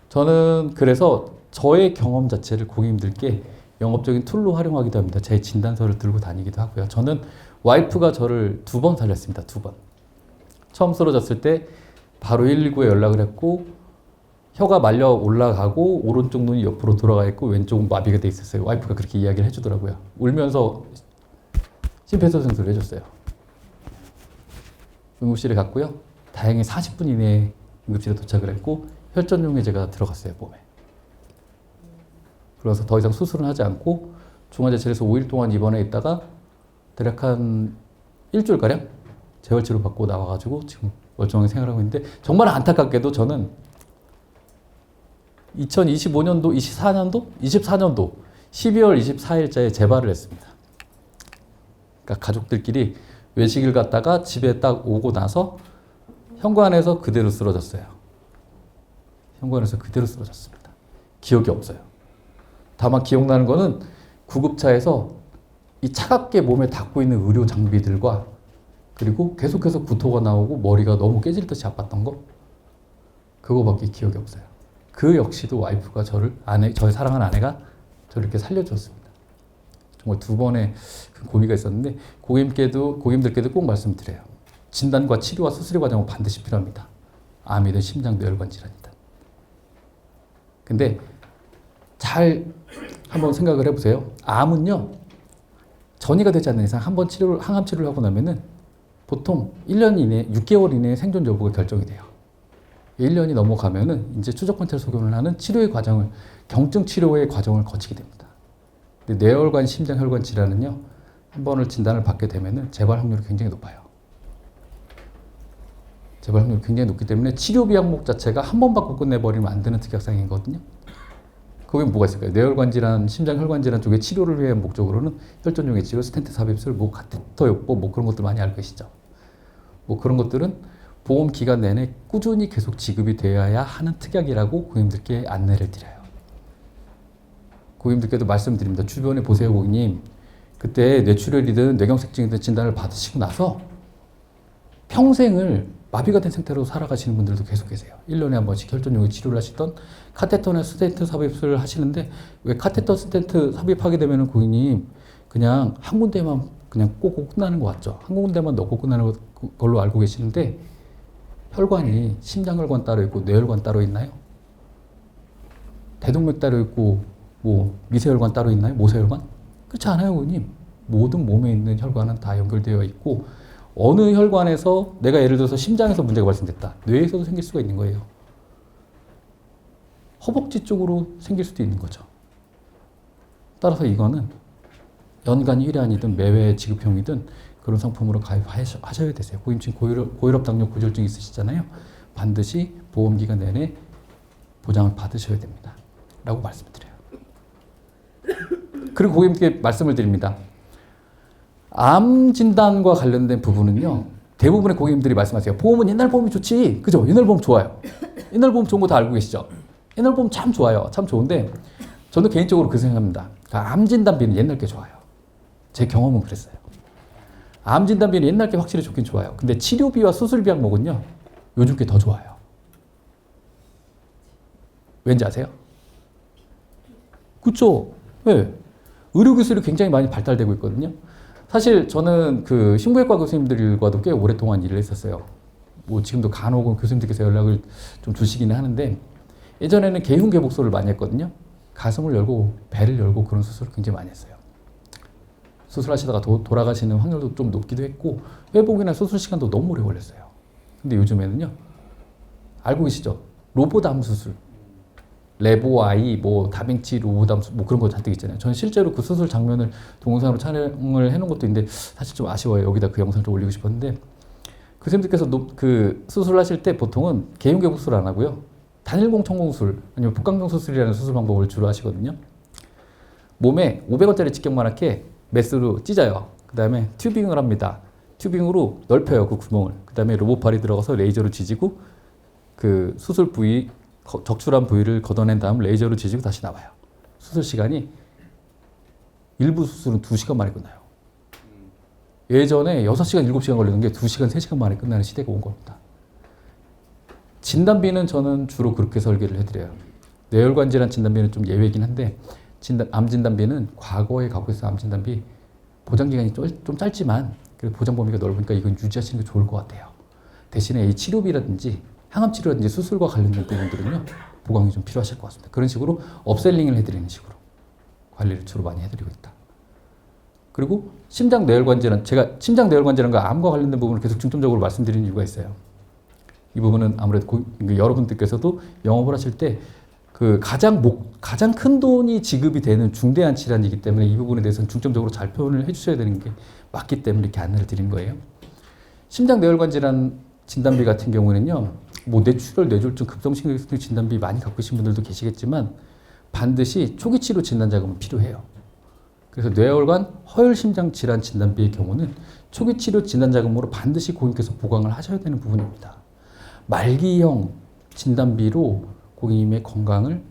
저는 그래서 저의 경험 자체를 고객님들께 영업적인 툴로 활용하기도 합니다. 제 진단서를 들고 다니기도 하고요. 저는 와이프가 저를 2번 살렸습니다. 2번. 처음 쓰러졌을 때 바로 119에 연락을 했고 혀가 말려 올라가고 오른쪽 눈이 옆으로 돌아가 있고 왼쪽은 마비가 돼 있었어요. 와이프가 그렇게 이야기를 해주더라고요. 울면서 심폐소생술을 해줬어요. 응급실에 갔고요. 다행히 40분 이내에 응급실에 도착을 했고 혈전용해제가 들어갔어요, 몸에. 그래서 더 이상 수술은 하지 않고 중환자실에서 5일 동안 입원해 있다가 대략 한 일주일가량 재활치료 받고 나와가지고 지금 멀쩡하게 생활하고 있는데 정말 안타깝게도 저는 2025년도, 24년도 12월 24일자에 재발을 했습니다. 그러니까 가족들끼리 외식을 갔다가 집에 딱 오고 나서 현관에서 그대로 쓰러졌어요. 현관에서 그대로 쓰러졌습니다. 기억이 없어요. 다만 기억나는 거는 구급차에서 이 차갑게 몸에 닿고 있는 의료 장비들과 그리고 계속해서 구토가 나오고 머리가 너무 깨질 듯이 아팠던 거 그거밖에 기억이 없어요. 그 역시도 와이프가 저의 사랑하는 아내가 저를 이렇게 살려주었습니다. 정말 2번의 그 고비가 있었는데 고객님들께도 꼭 말씀드려요. 진단과 치료와 수술의 과정은 반드시 필요합니다. 암이든 심장 뇌혈관 질환이든. 근데 잘 한번 생각을 해보세요. 암은요, 전이가 되지 않는 이상 한번 항암 치료를 하고 나면은 보통 1년 이내, 6개월 이내에 생존 여부가 결정이 돼요. 1년이 넘어가면은 이제 추적 관찰 소견을 하는 치료의 과정을, 경증 치료의 과정을 거치게 됩니다. 근데 뇌혈관, 심장, 혈관 질환은요, 한 번을 진단을 받게 되면은 재발 확률이 굉장히 높아요. 재발 확률이 굉장히 높기 때문에 치료비 항목 자체가 한 번 받고 끝내버리면 안 되는 특약상이거든요. 거기 뭐가 있을까요? 뇌혈관 질환, 심장 혈관 질환 쪽의 치료를 위한 목적으로는 혈전용의 치료, 스텐트 삽입술, 카테터 요법 그런 것들 많이 알고 계시죠? 그런 것들은 보험 기간 내내 꾸준히 계속 지급이 되어야 하는 특약이라고 고객님들께 안내를 드려요. 고객님들께도 말씀드립니다. 주변에 보세요, 고객님. 그때 뇌출혈이든 뇌경색증이든 진단을 받으시고 나서 평생을 마비가 된 상태로 살아가시는 분들도 계속 계세요. 1년에 한 번씩 혈전용의 치료를 하시던 카테터나 스텐트 삽입술을 하시는데 왜 카테터 스텐트 삽입하게 되면 고객님 그냥 한 군데만 그냥 꽂고 끝나는 것 같죠. 한 군데만 넣고 끝나는 걸로 알고 계시는데 혈관이 심장혈관 따로 있고 뇌혈관 따로 있나요? 대동맥 따로 있고 미세혈관 따로 있나요? 모세혈관? 그렇지 않아요, 고객님. 모든 몸에 있는 혈관은 다 연결되어 있고 어느 혈관에서 내가 예를 들어서 심장에서 문제가 발생됐다. 뇌에서도 생길 수가 있는 거예요. 허벅지 쪽으로 생길 수도 있는 거죠. 따라서 이거는 연간 1회안이든 매회 지급형이든 그런 상품으로 가입하셔야 되세요. 고객님 지금 고혈압, 당뇨, 고지혈증 있으시잖아요. 반드시 보험기간 내내 보장을 받으셔야 됩니다. 라고 말씀드려요. 그리고 고객님께 말씀을 드립니다. 암 진단과 관련된 부분은요, 대부분의 고객님들이 말씀하세요. 보험은 옛날 보험이 좋지. 그죠? 옛날 보험 좋아요. 옛날 보험 좋은 거 다 알고 계시죠? 옛날 보험 참 좋아요. 참 좋은데, 저는 개인적으로 그 생각합니다. 암 진단비는 옛날 게 좋아요. 제 경험은 그랬어요. 암 진단비는 옛날 게 확실히 좋긴 좋아요. 근데 치료비와 수술비 항목은요, 요즘 게 더 좋아요. 왠지 아세요? 그쵸? 네. 의료기술이 굉장히 많이 발달되고 있거든요. 사실 저는 그 신부외과 교수님들과도 꽤 오랫동안 일을 했었어요. 뭐 지금도 간혹은 교수님들께서 연락을 좀 주시기는 하는데, 예전에는 개흉개복소를 많이 했거든요. 가슴을 열고 배를 열고 그런 수술을 굉장히 많이 했어요. 수술하시다가 돌아가시는 확률도 좀 높기도 했고, 회복이나 수술 시간도 너무 오래 걸렸어요. 근데 요즘에는요, 알고 계시죠? 로보담 수술. 레보아이, 뭐 다빈치 로보담 수술, 뭐 그런 거 잔뜩 있잖아요. 저는 실제로 그 수술 장면을 동영상으로 촬영을 해놓은 것도 있는데, 사실 좀 아쉬워요. 여기다 그 영상을 좀 올리고 싶었는데, 교수님들께서 그 수술하실 때 보통은 개흉개복수를 안 하고요. 단일공 청공술, 아니면 복강경 수술이라는 수술 방법을 주로 하시거든요. 몸에 500원짜리 직경만하게 메스로 찢어요. 그 다음에 튜빙을 합니다. 튜빙으로 넓혀요, 그 구멍을. 그 다음에 로봇발이 들어가서 레이저로 지지고 그 수술 부위, 적출한 부위를 걷어낸 다음 레이저로 지지고 다시 나와요. 수술 시간이 일부 수술은 2시간 만에 끝나요. 예전에 6시간, 7시간 걸리는 게 2시간, 3시간 만에 끝나는 시대가 온 겁니다. 진단비는 저는 주로 그렇게 설계를 해드려요. 뇌혈관 질환 진단비는 좀 예외이긴 한데, 암 진단비는 과거에 갖고 있어 암 진단비 보장 기간이 좀 짧지만 그래도 보장 범위가 넓으니까 이건 유지하시는 게 좋을 것 같아요. 대신에 이 치료비라든지 항암 치료라든지 수술과 관련된 부분들은요, 보강이 좀 필요하실 것 같습니다. 그런 식으로 업셀링을 해드리는 식으로 관리를 주로 많이 해드리고 있다. 그리고 심장 뇌혈관 질환, 제가 심장 뇌혈관 질환과 암과 관련된 부분을 계속 중점적으로 말씀드리는 이유가 있어요. 이 부분은 아무래도 여러분들께서도 영업을 하실 때 그 가장 큰 돈이 지급이 되는 중대한 질환이기 때문에 이 부분에 대해서는 중점적으로 잘 표현을 해주셔야 되는 게 맞기 때문에 이렇게 안내를 드리는 거예요. 심장 뇌혈관 질환 진단비 같은 경우는요, 뭐 뇌출혈, 뇌졸중, 급성심근경 진단비 많이 갖고 계신 분들도 계시겠지만 반드시 초기 치료 진단 자금은 필요해요. 그래서 뇌혈관, 허혈심장 질환 진단비의 경우는 초기 치료 진단 자금으로 반드시 고객님께서 보강을 하셔야 되는 부분입니다. 말기형 진단비로 고객님의 건강을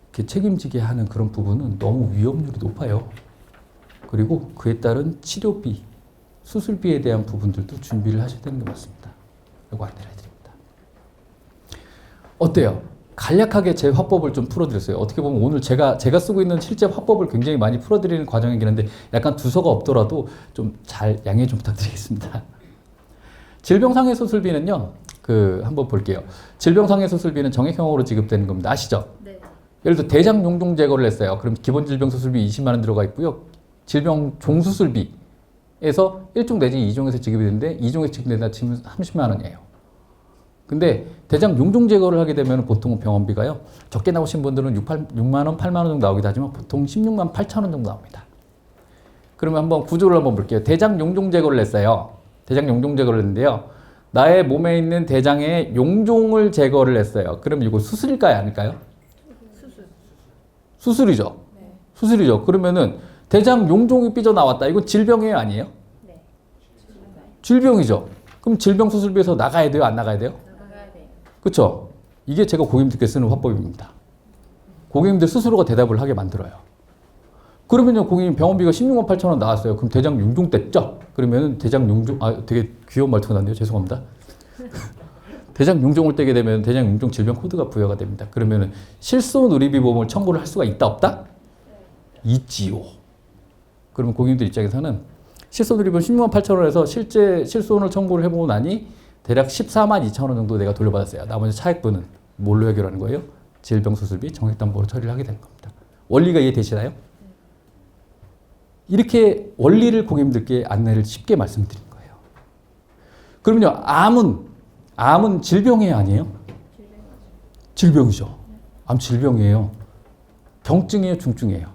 이렇게 책임지게 하는 그런 부분은 너무 위험률이 높아요. 그리고 그에 따른 치료비, 수술비에 대한 부분들도 준비를 하셔야 되는 게 맞습니다. 라고 안내를 해드립니다. 어때요? 간략하게 제 화법을 좀 풀어드렸어요. 어떻게 보면 오늘 제가 쓰고 있는 실제 화법을 굉장히 많이 풀어드리는 과정이긴 한데 약간 두서가 없더라도 좀 잘 양해 좀 부탁드리겠습니다. 질병상해 수술비는요, 한번 볼게요. 질병상해 수술비는 정액형으로 지급되는 겁니다. 아시죠? 네. 예를 들어 대장 용종 제거를 했어요. 그럼 기본 질병 수술비 20만 원 들어가 있고요. 질병 종수술비에서 1종 내지 2종에서 지급이 되는데 2종에서 지급된다 치면 30만 원이에요. 근데 대장 용종 제거를 하게 되면 보통 병원비가요, 적게 나오신 분들은 6만 원, 8만 원 정도 나오기도 하지만 보통 16만 8천 원 정도 나옵니다. 그러면 한번 구조를 한번 볼게요. 대장 용종 제거를 했어요. 대장 용종 제거를 했는데요, 나의 몸에 있는 대장의 용종을 제거를 했어요. 그럼 이거 수술일까요, 아닐까요? 수술이죠. 네. 수술이죠. 그러면은 대장 용종이 삐져나왔다. 이건 질병이에요, 아니에요? 네. 질병이죠. 그럼 질병 수술비에서 나가야 돼요, 안 나가야 돼요? 나가야 돼요. 그렇죠? 이게 제가 고객님들께 쓰는 화법입니다. 고객님들 스스로가 대답을 하게 만들어요. 그러면요, 고객님 병원비가 16만 8천 원 나왔어요. 그럼 대장 용종 뗐죠? 그러면은 대장 용종, 되게 귀여운 말투가 나네요. 죄송합니다. 대장 용종을 떼게 되면 대장 용종 질병 코드가 부여가 됩니다. 그러면은 실손 의료비 보험을 청구를 할 수가 있다, 없다? 있지요. 그러면 고객님들 입장에서는 실손 의료비 16만 8천 원에서 실제 실손을 청구를 해보고 나니 대략 14만 2천 원 정도 내가 돌려받았어요. 나머지 차액분은 뭘로 해결하는 거예요? 질병 수술비 정액담보로 처리를 하게 되는 겁니다. 원리가 이해되시나요? 이렇게 원리를 고객님들께 안내를 쉽게 말씀드린 거예요. 그러면요, 암은 질병이에요, 아니에요? 질병이죠. 암 질병이에요. 경증이에요, 중증이에요?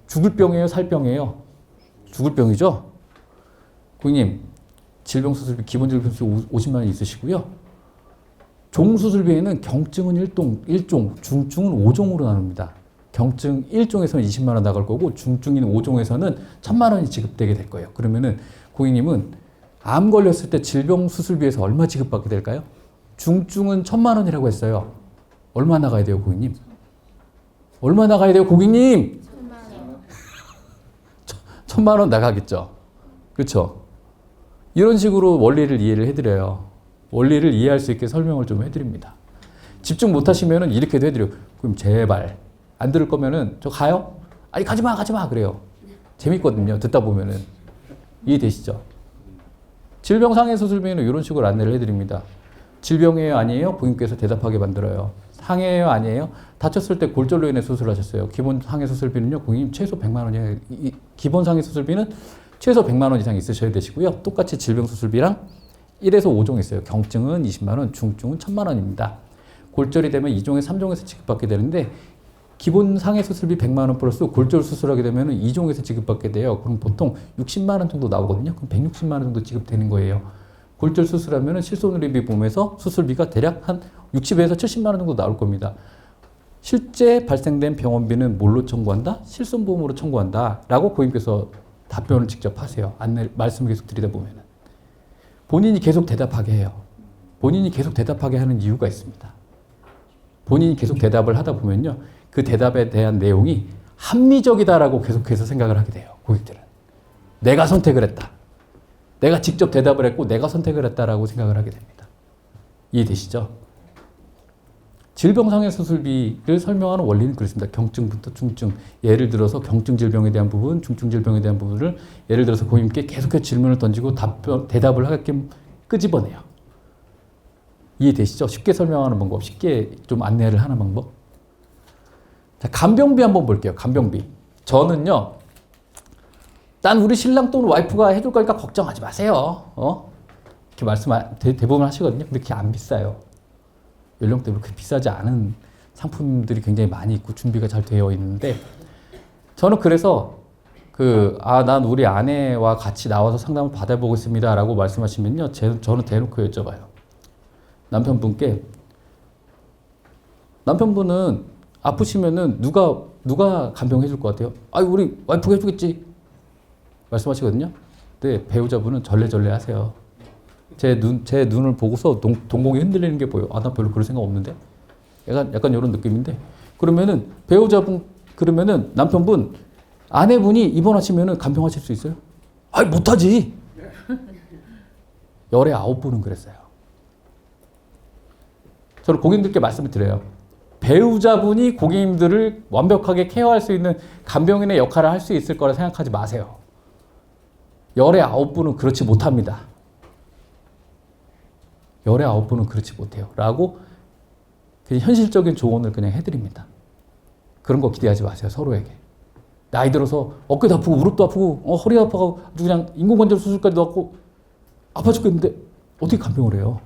죽을 병이에요, 살 병이에요? 죽을 병이죠? 고객님, 질병 수술비, 기본 질병 수술비 50만 원 있으시고요. 종 수술비에는 경증은 1종, 중증은 5종으로 나눕니다. 경증 1종에서는 20만 원 나갈 거고 중증인 5종에서는 1,000만 원이 지급되게 될 거예요. 그러면은 고객님은 암 걸렸을 때 질병 수술비에서 얼마 지급받게 될까요? 중증은 1,000만 원이라고 했어요. 얼마 나가야 돼요, 고객님? 얼마 나가야 돼요, 고객님? 1,000만 원 나가겠죠. 그렇죠? 이런 식으로 원리를 이해를 해드려요. 원리를 이해할 수 있게 설명을 좀 해드립니다. 집중 못하시면은 이렇게도 해드려요. 그럼 제발 안 들을 거면은 저 가요? 아니 가지마 가지마 그래요. 재밌거든요. 듣다 보면은. 이해되시죠? 질병상해 수술비는 이런 식으로 안내를 해드립니다. 질병이에요 아니에요? 고객님께서 대답하게 만들어요. 상해예요 아니에요? 다쳤을 때 골절로 인해 수술하셨어요. 기본 상해 수술비는요. 고객님 최소 100만 원이에요. 기본 상해 수술비는 최소 100만 원 이상 있으셔야 되시고요. 똑같이 질병 수술비랑 1에서 5종 있어요. 경증은 20만 원, 중증은 1000만 원입니다. 골절이 되면 2종에 3종에서 지급받게 되는데 기본 상해 수술비 100만 원 플러스 골절 수술하게 되면 2종에서 지급받게 돼요. 그럼 보통 60만 원 정도 나오거든요. 그럼 160만 원 정도 지급되는 거예요. 골절 수술하면 실손의료비 보험에서 수술비가 대략 한 60에서 70만 원 정도 나올 겁니다. 실제 발생된 병원비는 뭘로 청구한다? 실손보험으로 청구한다. 라고 고객님께서 답변을 직접 하세요. 말씀을 계속 드리다 보면은. 본인이 계속 대답하게 해요. 본인이 계속 대답하게 하는 이유가 있습니다. 본인이 계속 대답을 하다 보면요. 그 대답에 대한 내용이 합리적이다라고 계속해서 생각을 하게 돼요. 고객들은. 내가 선택을 했다. 내가 직접 대답을 했고 내가 선택을 했다라고 생각을 하게 됩니다. 이해되시죠? 질병상해 수술비를 설명하는 원리는 그렇습니다. 경증부터 중증. 예를 들어서 경증 질병에 대한 부분, 중증 질병에 대한 부분을 예를 들어서 고객님께 계속해서 질문을 던지고 대답을 하게끔 끄집어내요. 이해되시죠? 쉽게 설명하는 방법, 쉽게 좀 안내를 하는 방법. 자, 간병비 한번 볼게요. 간병비. 저는요, 난 우리 신랑 또는 와이프가 해줄 거니까 걱정하지 마세요. 이렇게 대부분 하시거든요. 근데 그게 안 비싸요. 연령대로 그렇게 비싸지 않은 상품들이 굉장히 많이 있고 준비가 잘 되어 있는데, 저는 그래서 난 우리 아내와 같이 나와서 상담을 받아보고 있습니다. 라고 말씀하시면요. 저는 대놓고 여쭤봐요. 남편분은 아프시면은 누가 간병해 줄 것 같아요? 우리 와이프가 해주겠지. 말씀하시거든요. 근데 배우자분은 절레절레 하세요. 제 눈을 보고서 동공이 흔들리는 게 보여. 나 별로 그럴 생각 없는데? 약간 이런 느낌인데. 그러면은 그러면은 남편분, 아내분이 입원하시면은 간병하실 수 있어요? 못하지. 열에 9분은 그랬어요. 저는 고객님들께 말씀을 드려요. 배우자분이 고객님들을 완벽하게 케어할 수 있는 간병인의 역할을 할 수 있을 거라 생각하지 마세요. 열의 9분은 그렇지 못합니다. 열의 9분은 그렇지 못해요. 라고 그냥 현실적인 조언을 그냥 해드립니다. 그런 거 기대하지 마세요. 서로에게. 나이 들어서 어깨도 아프고 무릎도 아프고 허리 아파가지고 그냥 인공관절 수술까지도 하고 아파 죽겠는데 어떻게 간병을 해요?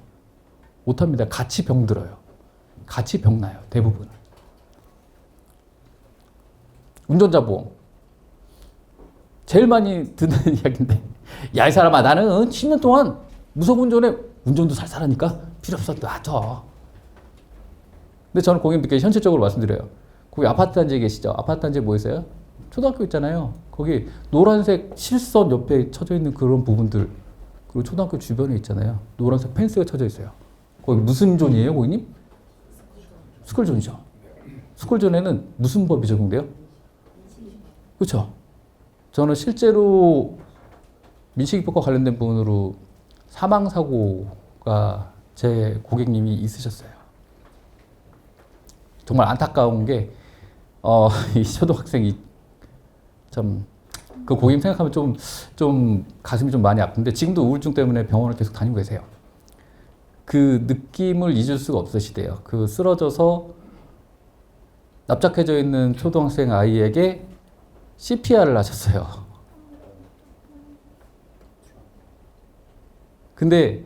못합니다. 같이 병들어요. 같이 병나요. 대부분은. 운전자 보험. 제일 많이 듣는 이야기인데, 야, 이 사람아, 나는 10년 동안 무속 운전에 운전도 살살하니까 필요 없어. 놔둬. 근데 저는 고객님들께 현실적으로 말씀드려요. 거기 아파트 단지에 계시죠? 아파트 단지에 뭐 있어요? 초등학교 있잖아요. 거기 노란색 실선 옆에 쳐져 있는 그런 부분들, 그리고 초등학교 주변에 있잖아요. 노란색 펜스가 쳐져 있어요. 거기 무슨 존이에요, 고객님? 스쿨존이죠. 스쿨존에는 무슨 법이 적용돼요? 그렇죠? 저는 실제로 민식이법과 관련된 부분으로 사망사고가 제 고객님이 있으셨어요. 정말 안타까운 게, 이 초등학생이 참, 그 고객님 생각하면 좀 가슴이 좀 많이 아픈데, 지금도 우울증 때문에 병원을 계속 다니고 계세요. 그 느낌을 잊을 수가 없으시대요. 쓰러져서 납작해져 있는 초등학생 아이에게 CPR을 하셨어요. 근데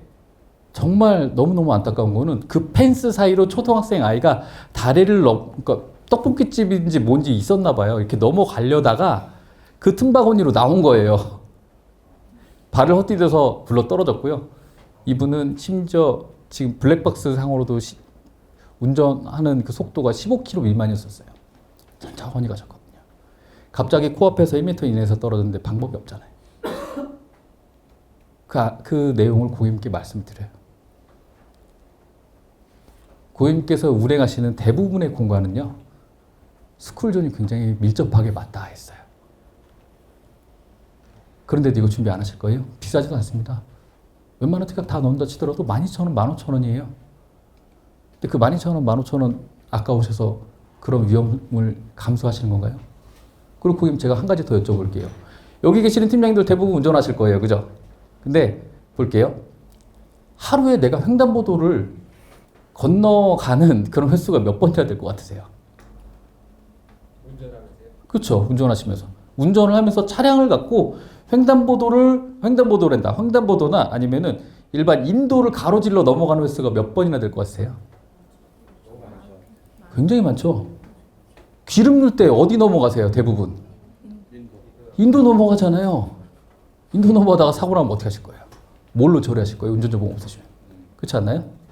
정말 너무너무 안타까운 거는 그 펜스 사이로 초등학생 아이가 다리를 그러니까 떡볶이집인지 뭔지 있었나 봐요. 이렇게 넘어가려다가 그 틈바구니로 나온 거예요. 발을 헛디뎌서 굴러 떨어졌고요. 이분은 심지어 지금 블랙박스 상으로도 운전하는 그 속도가 15km 미만이었어요. 천천히 가셨거든요. 갑자기 코앞에서 1m 이내에서 떨어졌는데 방법이 없잖아요. 그 내용을 고객님께 말씀드려요. 고객님께서 운행하시는 대부분의 공간은요, 스쿨존이 굉장히 밀접하게 맞닿아 있어요. 그런데도 이거 준비 안 하실 거예요? 비싸지도 않습니다. 웬만한 특약 다 넣는다 치더라도 12,000원, 15,000원이에요. 근데 그 12,000원, 15,000원 아까우셔서 그런 위험을 감수하시는 건가요? 그리고 고객님 제가 한 가지 더 여쭤볼게요. 여기 계시는 팀장님들 대부분 운전하실 거예요. 그죠? 근데 볼게요. 하루에 내가 횡단보도를 건너가는 그런 횟수가 몇 번이나 될 것 같으세요? 운전하면서요? 그렇죠. 운전하시면서. 운전을 하면서 차량을 갖고 횡단보도나 아니면은 일반 인도를 가로질러 넘어가는 횟수가 몇 번이나 될 것 같으세요? 너무 많죠. 굉장히 많죠. 기름 넣을 때 어디 넘어가세요? 대부분. 인도. 인도 넘어가잖아요. 인도 넘어가다가 사고 나면 어떻게 하실 거예요? 뭘로 처리하실 거예요? 운전자보험 없으시면. 그렇지 않나요?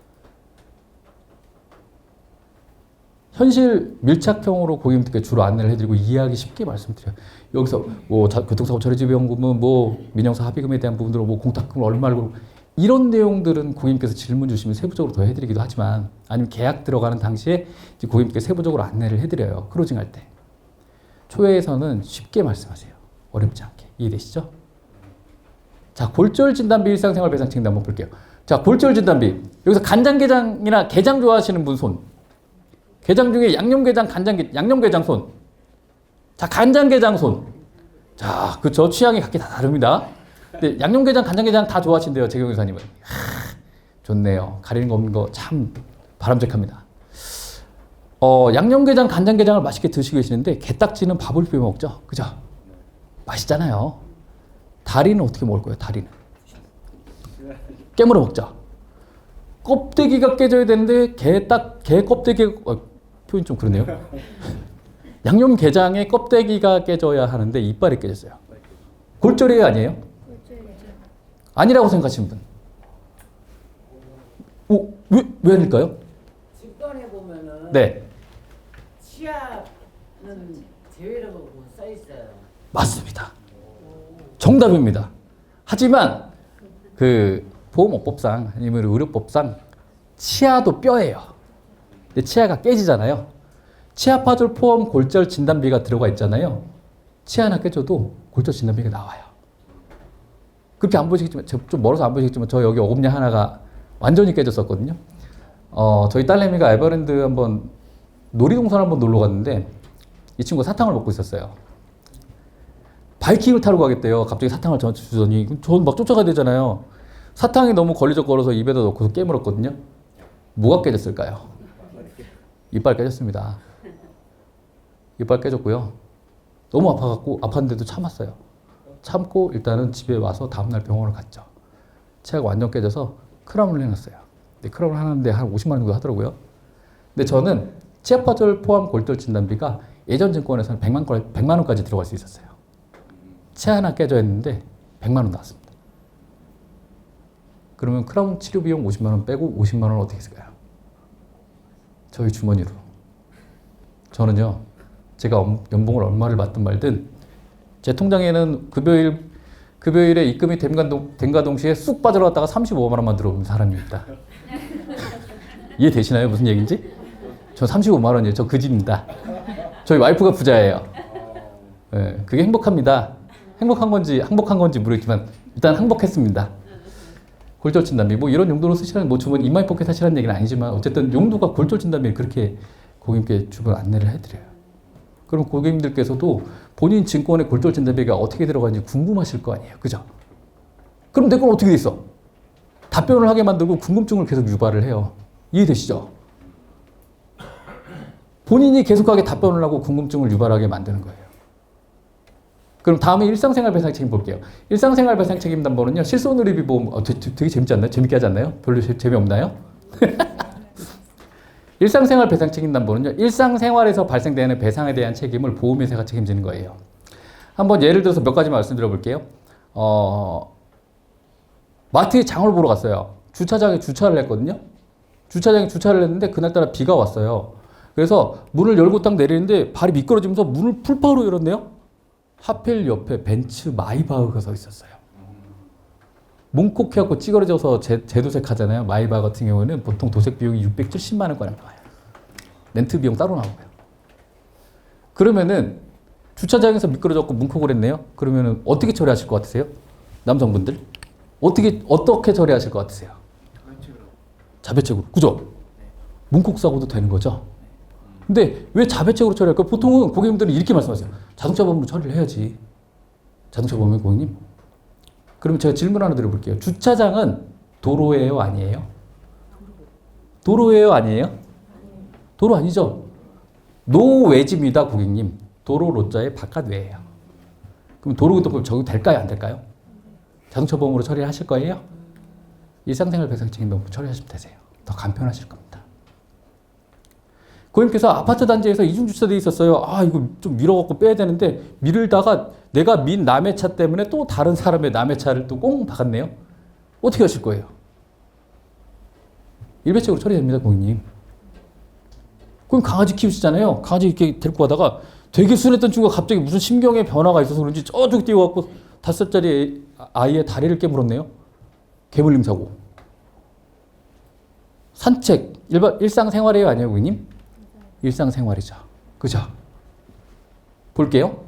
현실 밀착형으로 고객님들께 주로 안내를 해드리고 이해하기 쉽게 말씀드려요. 여기서 뭐 교통사고 처리지비연금은 뭐 민형사 합의금에 대한 부분들은 뭐 공탁금 얼마고 이런 내용들은 고객님께서 질문 주시면 세부적으로 더 해드리기도 하지만 아니면 계약 들어가는 당시에 이제 고객님께 세부적으로 안내를 해드려요. 크로징할 때. 초회에서는 쉽게 말씀하세요. 어렵지 않게. 이해되시죠? 자, 골절 진단비 일상생활 배상 책임 한번 볼게요. 자, 골절 진단비. 여기서 간장게장이나 게장 좋아하시는 분 손. 게장 중에 양념게장, 양념게장 손. 자, 간장게장 손. 자, 그쵸. 취향이 각기 다 다릅니다. 근데 양념게장, 간장게장 다 좋아하신대요. 재경 의사님은. 좋네요. 가리는 거 없는 거 참 바람직합니다. 양념게장, 간장게장을 맛있게 드시고 계시는데 게딱지는 밥을 비벼 먹죠. 그죠? 맛있잖아요. 다리는 어떻게 먹을 거예요? 다리는. 깨물어 먹죠. 껍데기가 깨져야 되는데 게 껍데기 표현 좀 그러네요. 양념게장의 껍데기가 깨져야 하는데 이빨이 깨졌어요. 골절이에요, 아니에요? 아니라고 생각하시는 분. 왜 아닐까요? 직권에 보면은 네, 치아는 제외라고 써 있어요. 맞습니다. 정답입니다. 하지만 그 보험업법상 아니면 의료법상 치아도 뼈예요. 근데 치아가 깨지잖아요. 치아 파절 포함 골절 진단비가 들어가 있잖아요. 치아 하나 깨져도 골절 진단비가 나와요. 그렇게 안 보시겠지만 좀 멀어서 안 보시겠지만 저 여기 어금니 하나가 완전히 깨졌었거든요. 저희 딸내미가 에버랜드 한번 놀이동산 한번 놀러 갔는데 이 친구가 사탕을 먹고 있었어요. 바이킹을 타러 가겠대요. 갑자기 사탕을 저한테 주더니 저는 막 쫓아가야 되잖아요. 사탕이 너무 걸리적거려서 입에다 넣고서 깨물었거든요. 뭐가 깨졌을까요? 이빨 깨졌습니다. 이빨 깨졌고요. 너무 아파갖고 아팠는데도 참았어요. 참고 일단은 집에 와서 다음날 병원을 갔죠. 치아가 완전 깨져서 크라운을 해놨어요. 근데 크라운 하는데 한 50만 원 정도 하더라고요. 근데 저는 치아 파절 포함 골절 진단비가 예전 증권에서는 100만 원까지 들어갈 수 있었어요. 치아 하나 깨져 있는데 100만 원 나왔습니다. 그러면 크라운 치료 비용 50만 원 빼고 50만 원은 어떻게 쓸까요? 저희 주머니로. 저는요, 제가 연봉을 얼마를 받든 말든 제 통장에는 급여일에 입금이 됨과 동시에 쑥 빠져나갔다가 35만 원만 들어오는 사람입니다. 이해되시나요? 무슨 얘기인지? 저 35만 원이에요. 저 그지입니다. 저희 와이프가 부자예요. 네, 그게 행복합니다. 행복한 건지 모르겠지만 일단 행복했습니다. 골절 진단비 뭐 이런 용도로 쓰시라는 뭐 주문 인마이 포켓 하시라는 얘기는 아니지만 어쨌든 용도가 골절 진단비 그렇게 고객님께 주문 안내를 해드려요. 그럼 고객님들께서도 본인 증권의 골절 진단비가 어떻게 들어가는지 궁금하실 거 아니에요, 그죠? 그럼 내 건 어떻게 돼 있어? 답변을 하게 만들고 궁금증을 계속 유발을 해요. 이해되시죠? 본인이 계속하게 답변을 하고 궁금증을 유발하게 만드는 거예요. 그럼 다음에 일상생활 배상 책임 볼게요. 일상생활 배상 책임 담보는요. 실손의료비 보험 되게 재밌지 않나요? 재밌게 하지 않나요? 별로 재미없나요? 일상생활 배상 책임 담보는요. 일상생활에서 발생되는 배상에 대한 책임을 보험회사가 책임지는 거예요. 한번 예를 들어서 몇 가지 말씀드려 볼게요. 마트에 장을 보러 갔어요. 주차장에 주차를 했거든요. 주차장에 주차를 했는데 그날따라 비가 왔어요. 그래서 문을 열고 딱 내리는데 발이 미끄러지면서 문을 풀파로 열었네요. 하필 옆에 벤츠 마이바흐가 서 있었어요. 뭉콕해갖고 찌그러져서 재도색 하잖아요. 마이바흐 같은 경우는 보통 도색 비용이 670만 원가량 나와요. 렌트 비용 따로 나오고요. 그러면은 주차장에서 미끄러졌고 뭉클거렸네요. 그러면은 어떻게 처리하실 것 같으세요? 남성분들 어떻게 처리하실 것 같으세요? 자배책으로. 그죠? 문콕 사고도 되는 거죠. 근데 왜 자배책으로 처리할까요? 보통은 고객님들은 이렇게 말씀하세요. 자동차 보험으로 처리를 해야지. 자동차 보험의 고객님. 그러면 제가 질문 하나 드려볼게요. 주차장은 도로예요, 아니에요? 도로예요, 아니에요? 도로 아니죠? 노외지입니다, 고객님. 도로 로자의 바깥외예요. 그럼 도로교통법 적용 될까요, 안 될까요? 자동차 보험으로 처리하실 거예요? 일상생활 배상 책임도 처리하시면 되세요. 더 간편하실 겁니다. 고객님께서 아파트 단지에서 이중 주차돼 있었어요. 아, 이거 좀 밀어갖고 빼야 되는데 밀다가 내가 민 남의 차 때문에 또 다른 사람의 남의 차를 또 꽁 박았네요. 어떻게 하실 거예요? 일배책으로 처리됩니다, 고객님. 그럼 강아지 키우시잖아요. 강아지 이렇게 데리고 가다가 되게 순했던 친구가 갑자기 무슨 심경의 변화가 있어서 그런지 저쪽 뛰어갖고 5살짜리 아이의 다리를 깨물었네요. 개물림 사고. 산책, 일상생활이에요, 아니에요, 고객님? 일상생활이죠. 그죠? 볼게요.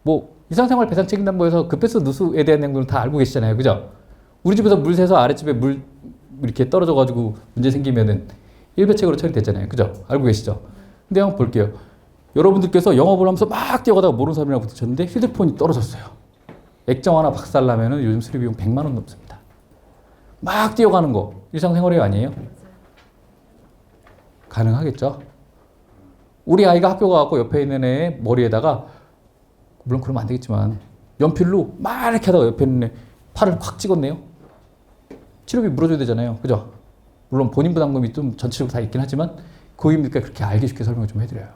뭐 일상생활 배상 책임담보에서 급배수 누수에 대한 내용들은 다 알고 계시잖아요. 그죠? 우리 집에서 물 새서 아랫집에 물 이렇게 떨어져가지고 문제 생기면은 일배책으로 처리되잖아요. 그죠? 알고 계시죠? 근데 한번 볼게요. 여러분들께서 영업을 하면서 막 뛰어가다가 모르는 사람이랑 부딪혔는데 휴대폰이 떨어졌어요. 액정 하나 박살나면은 요즘 수리비용 100만 원 넘습니다. 막 뛰어가는 거 일상생활이 아니에요? 가능하겠죠? 우리 아이가 학교 가고 옆에 있는 애 머리에다가, 물론 그러면 안 되겠지만 연필로 막 이렇게 하다가 옆에 있는 애 팔을 확 찍었네요. 치료비 물어줘야 되잖아요. 그죠? 물론 본인 부담금이 좀 전체적으로 다 있긴 하지만 고객님들께 그렇게 알기 쉽게 설명을 좀 해드려요.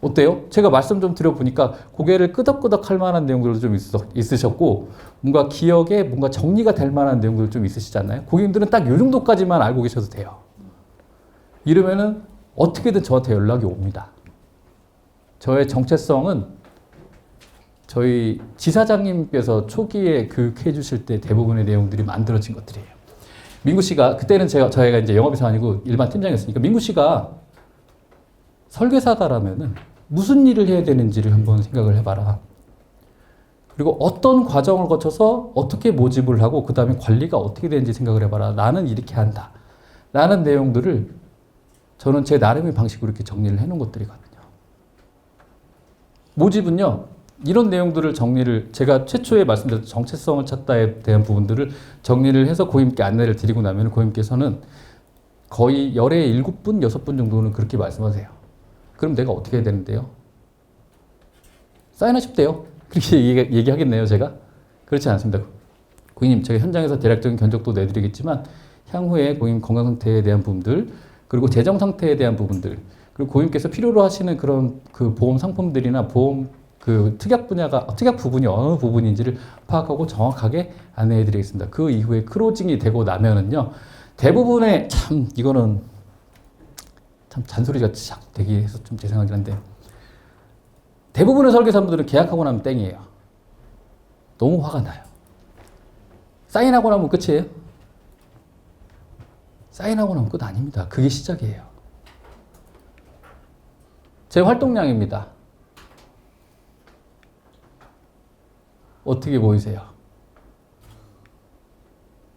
어때요? 제가 말씀 좀 드려보니까 고개를 끄덕끄덕 할 만한 내용들도 좀 있으셨고 뭔가 기억에 뭔가 정리가 될 만한 내용들 좀 있으시지 않나요? 고객님들은 딱 요 정도까지만 알고 계셔도 돼요. 이러면은 어떻게든 저한테 연락이 옵니다. 저의 정체성은 저희 지사장님께서 초기에 교육해 주실 때 대부분의 내용들이 만들어진 것들이에요. 민구 씨가, 그때는 저희가 이제 영업이사 아니고 일반 팀장이었으니까, 민구 씨가 설계사다라면은 무슨 일을 해야 되는지를 한번 생각을 해봐라. 그리고 어떤 과정을 거쳐서 어떻게 모집을 하고 그 다음에 관리가 어떻게 되는지 생각을 해봐라. 나는 이렇게 한다. 라는 내용들을 저는 제 나름의 방식으로 이렇게 정리를 해놓은 것들이거든요. 모집은요, 이런 내용들을 정리를, 제가 최초에 말씀드렸던 정체성을 찾다에 대한 부분들을 정리를 해서 고객님께 안내를 드리고 나면 고객님께서는 거의 열에 7분, 6분 정도는 그렇게 말씀하세요. 그럼 내가 어떻게 해야 되는데요? 사인하십대요. 그렇게 얘기하겠네요, 제가? 그렇지 않습니다. 고객님, 제가 현장에서 대략적인 견적도 내드리겠지만 향후에 고객님 건강 상태에 대한 부분들, 그리고 재정 상태에 대한 부분들, 그리고 고객님께서 필요로 하시는 그런 그 보험 상품들이나 보험 그 특약 부분이 어느 부분인지를 파악하고 정확하게 안내해 드리겠습니다. 그 이후에 클로징이 되고 나면은요, 대부분의, 참, 이거는 참 잔소리가 되기 해서 좀 죄송하긴 한데, 대부분의 설계사분들은 계약하고 나면 땡이에요. 너무 화가 나요. 사인하고 나면 끝이에요? 사인하고 나면 끝 아닙니다. 그게 시작이에요. 제 활동량입니다. 어떻게 보이세요?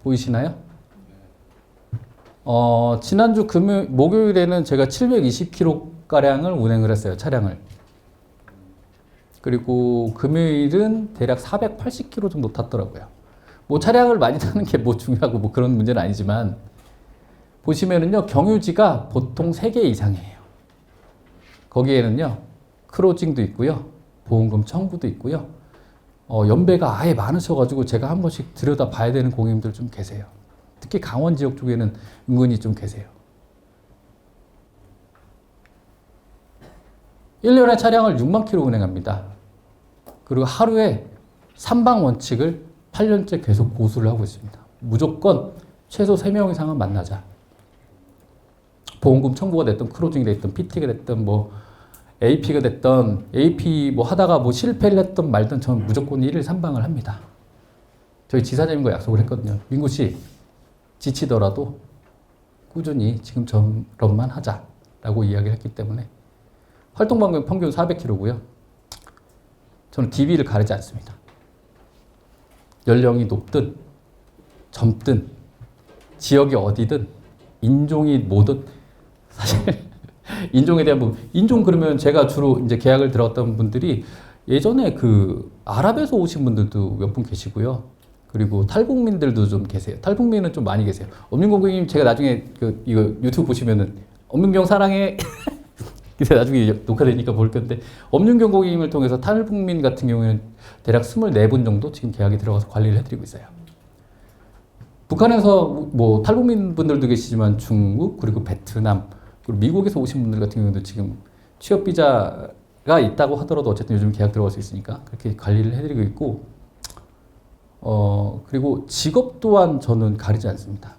보이시나요? 지난주 목요일에는 제가 720km가량을 운행을 했어요, 차량을. 그리고 금요일은 대략 480km 정도 탔더라고요. 뭐 차량을 많이 타는 게 뭐 중요하고 뭐 그런 문제는 아니지만, 보시면은요, 경유지가 보통 3개 이상이에요. 거기에는요, 크로징도 있고요, 보험금 청구도 있고요, 연배가 아예 많으셔가지고 제가 한 번씩 들여다 봐야 되는 고객님들 좀 계세요. 특히 강원 지역 쪽에는 은근히 좀 계세요. 1년에 차량을 6만 킬로 운행합니다. 그리고 하루에 3방 원칙을 8년째 계속 고수를 하고 있습니다. 무조건 최소 3명 이상은 만나자. 보험금 청구가 됐든 크로징이 됐든 PT가 됐든 뭐 AP가 됐든 AP 뭐 하다가 뭐 실패를 했든 말든 저는 무조건 1일 3방을 합니다. 저희 지사장님과 약속을 했거든요. 민구 씨, 지치더라도 꾸준히 지금처럼만 하자라고 이야기를 했기 때문에 활동 반경 평균 400km고요. 저는 DB를 가리지 않습니다. 연령이 높든 젊든 지역이 어디든 인종이 뭐든 사실 인종에 대한 부분 인종 그러면 제가 주로 이제 계약을 들었던 분들이 예전에 그 아랍에서 오신 분들도 몇 분 계시고요. 그리고 탈북민들도 좀 계세요. 탈북민은 좀 많이 계세요. 엄민공 고객님 제가 나중에 그 이거 유튜브 보시면은 엄민경 사랑해 근데 나중에 녹화되니까 볼 건데 엄윤경 고객님을 통해서 탈북민 같은 경우에는 대략 24분 정도 지금 계약이 들어가서 관리를 해드리고 있어요. 북한에서 뭐 탈북민 분들도 계시지만 중국 그리고 베트남 그리고 미국에서 오신 분들 같은 경우도 지금 취업 비자가 있다고 하더라도 어쨌든 요즘 계약 들어갈 수 있으니까 그렇게 관리를 해드리고 있고 그리고 직업 또한 저는 가리지 않습니다.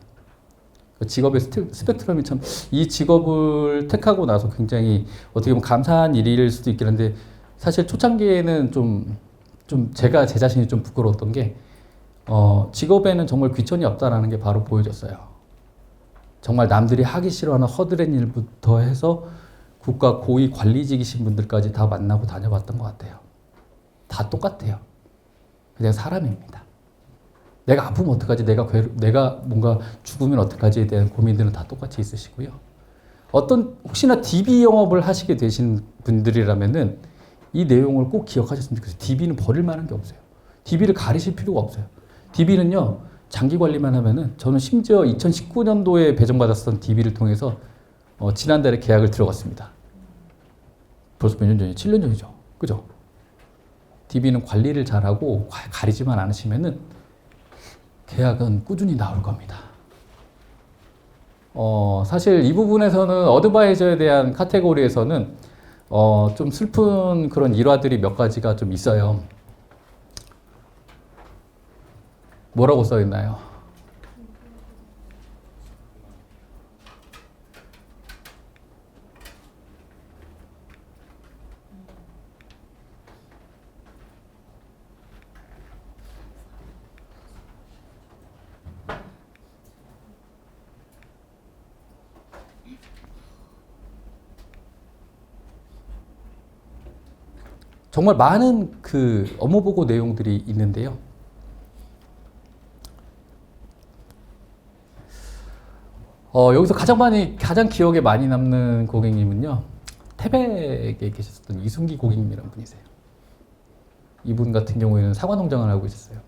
직업의 스펙트럼이 참 이 직업을 택하고 나서 굉장히 어떻게 보면 감사한 일일 수도 있긴 한데 사실 초창기에는 좀 제가 제 자신이 좀 부끄러웠던 게 직업에는 정말 귀천이 없다라는 게 바로 보여졌어요. 정말 남들이 하기 싫어하는 허드렛 일부터 해서 국가 고위 관리직이신 분들까지 다 만나고 다녀봤던 것 같아요. 다 똑같아요. 그냥 사람입니다. 내가 아프면 어떡하지? 내가 뭔가 죽으면 어떡하지에 대한 고민들은 다 똑같이 있으시고요. 혹시나 DB 영업을 하시게 되신 분들이라면은 이 내용을 꼭 기억하셨으면 좋겠어요. DB는 버릴 만한 게 없어요. DB를 가리실 필요가 없어요. DB는요, 장기 관리만 하면은 저는 심지어 2019년도에 배정받았던 DB를 통해서 지난달에 계약을 들어갔습니다. 벌써 몇 년 전이에요? 7년 전이죠. 그죠? DB는 관리를 잘하고 가리지만 않으시면은 계약은 꾸준히 나올 겁니다. 사실 이 부분에서는 어드바이저에 대한 카테고리에서는 좀 슬픈 그런 일화들이 몇 가지가 좀 있어요. 뭐라고 써 있나요? 정말 많은 그 업무 보고 내용들이 있는데요. 여기서 가장 기억에 많이 남는 고객님은요, 태백에 계셨던 이순기 고객님이라는 분이세요. 이분 같은 경우에는 사과 농장을 하고 있었어요.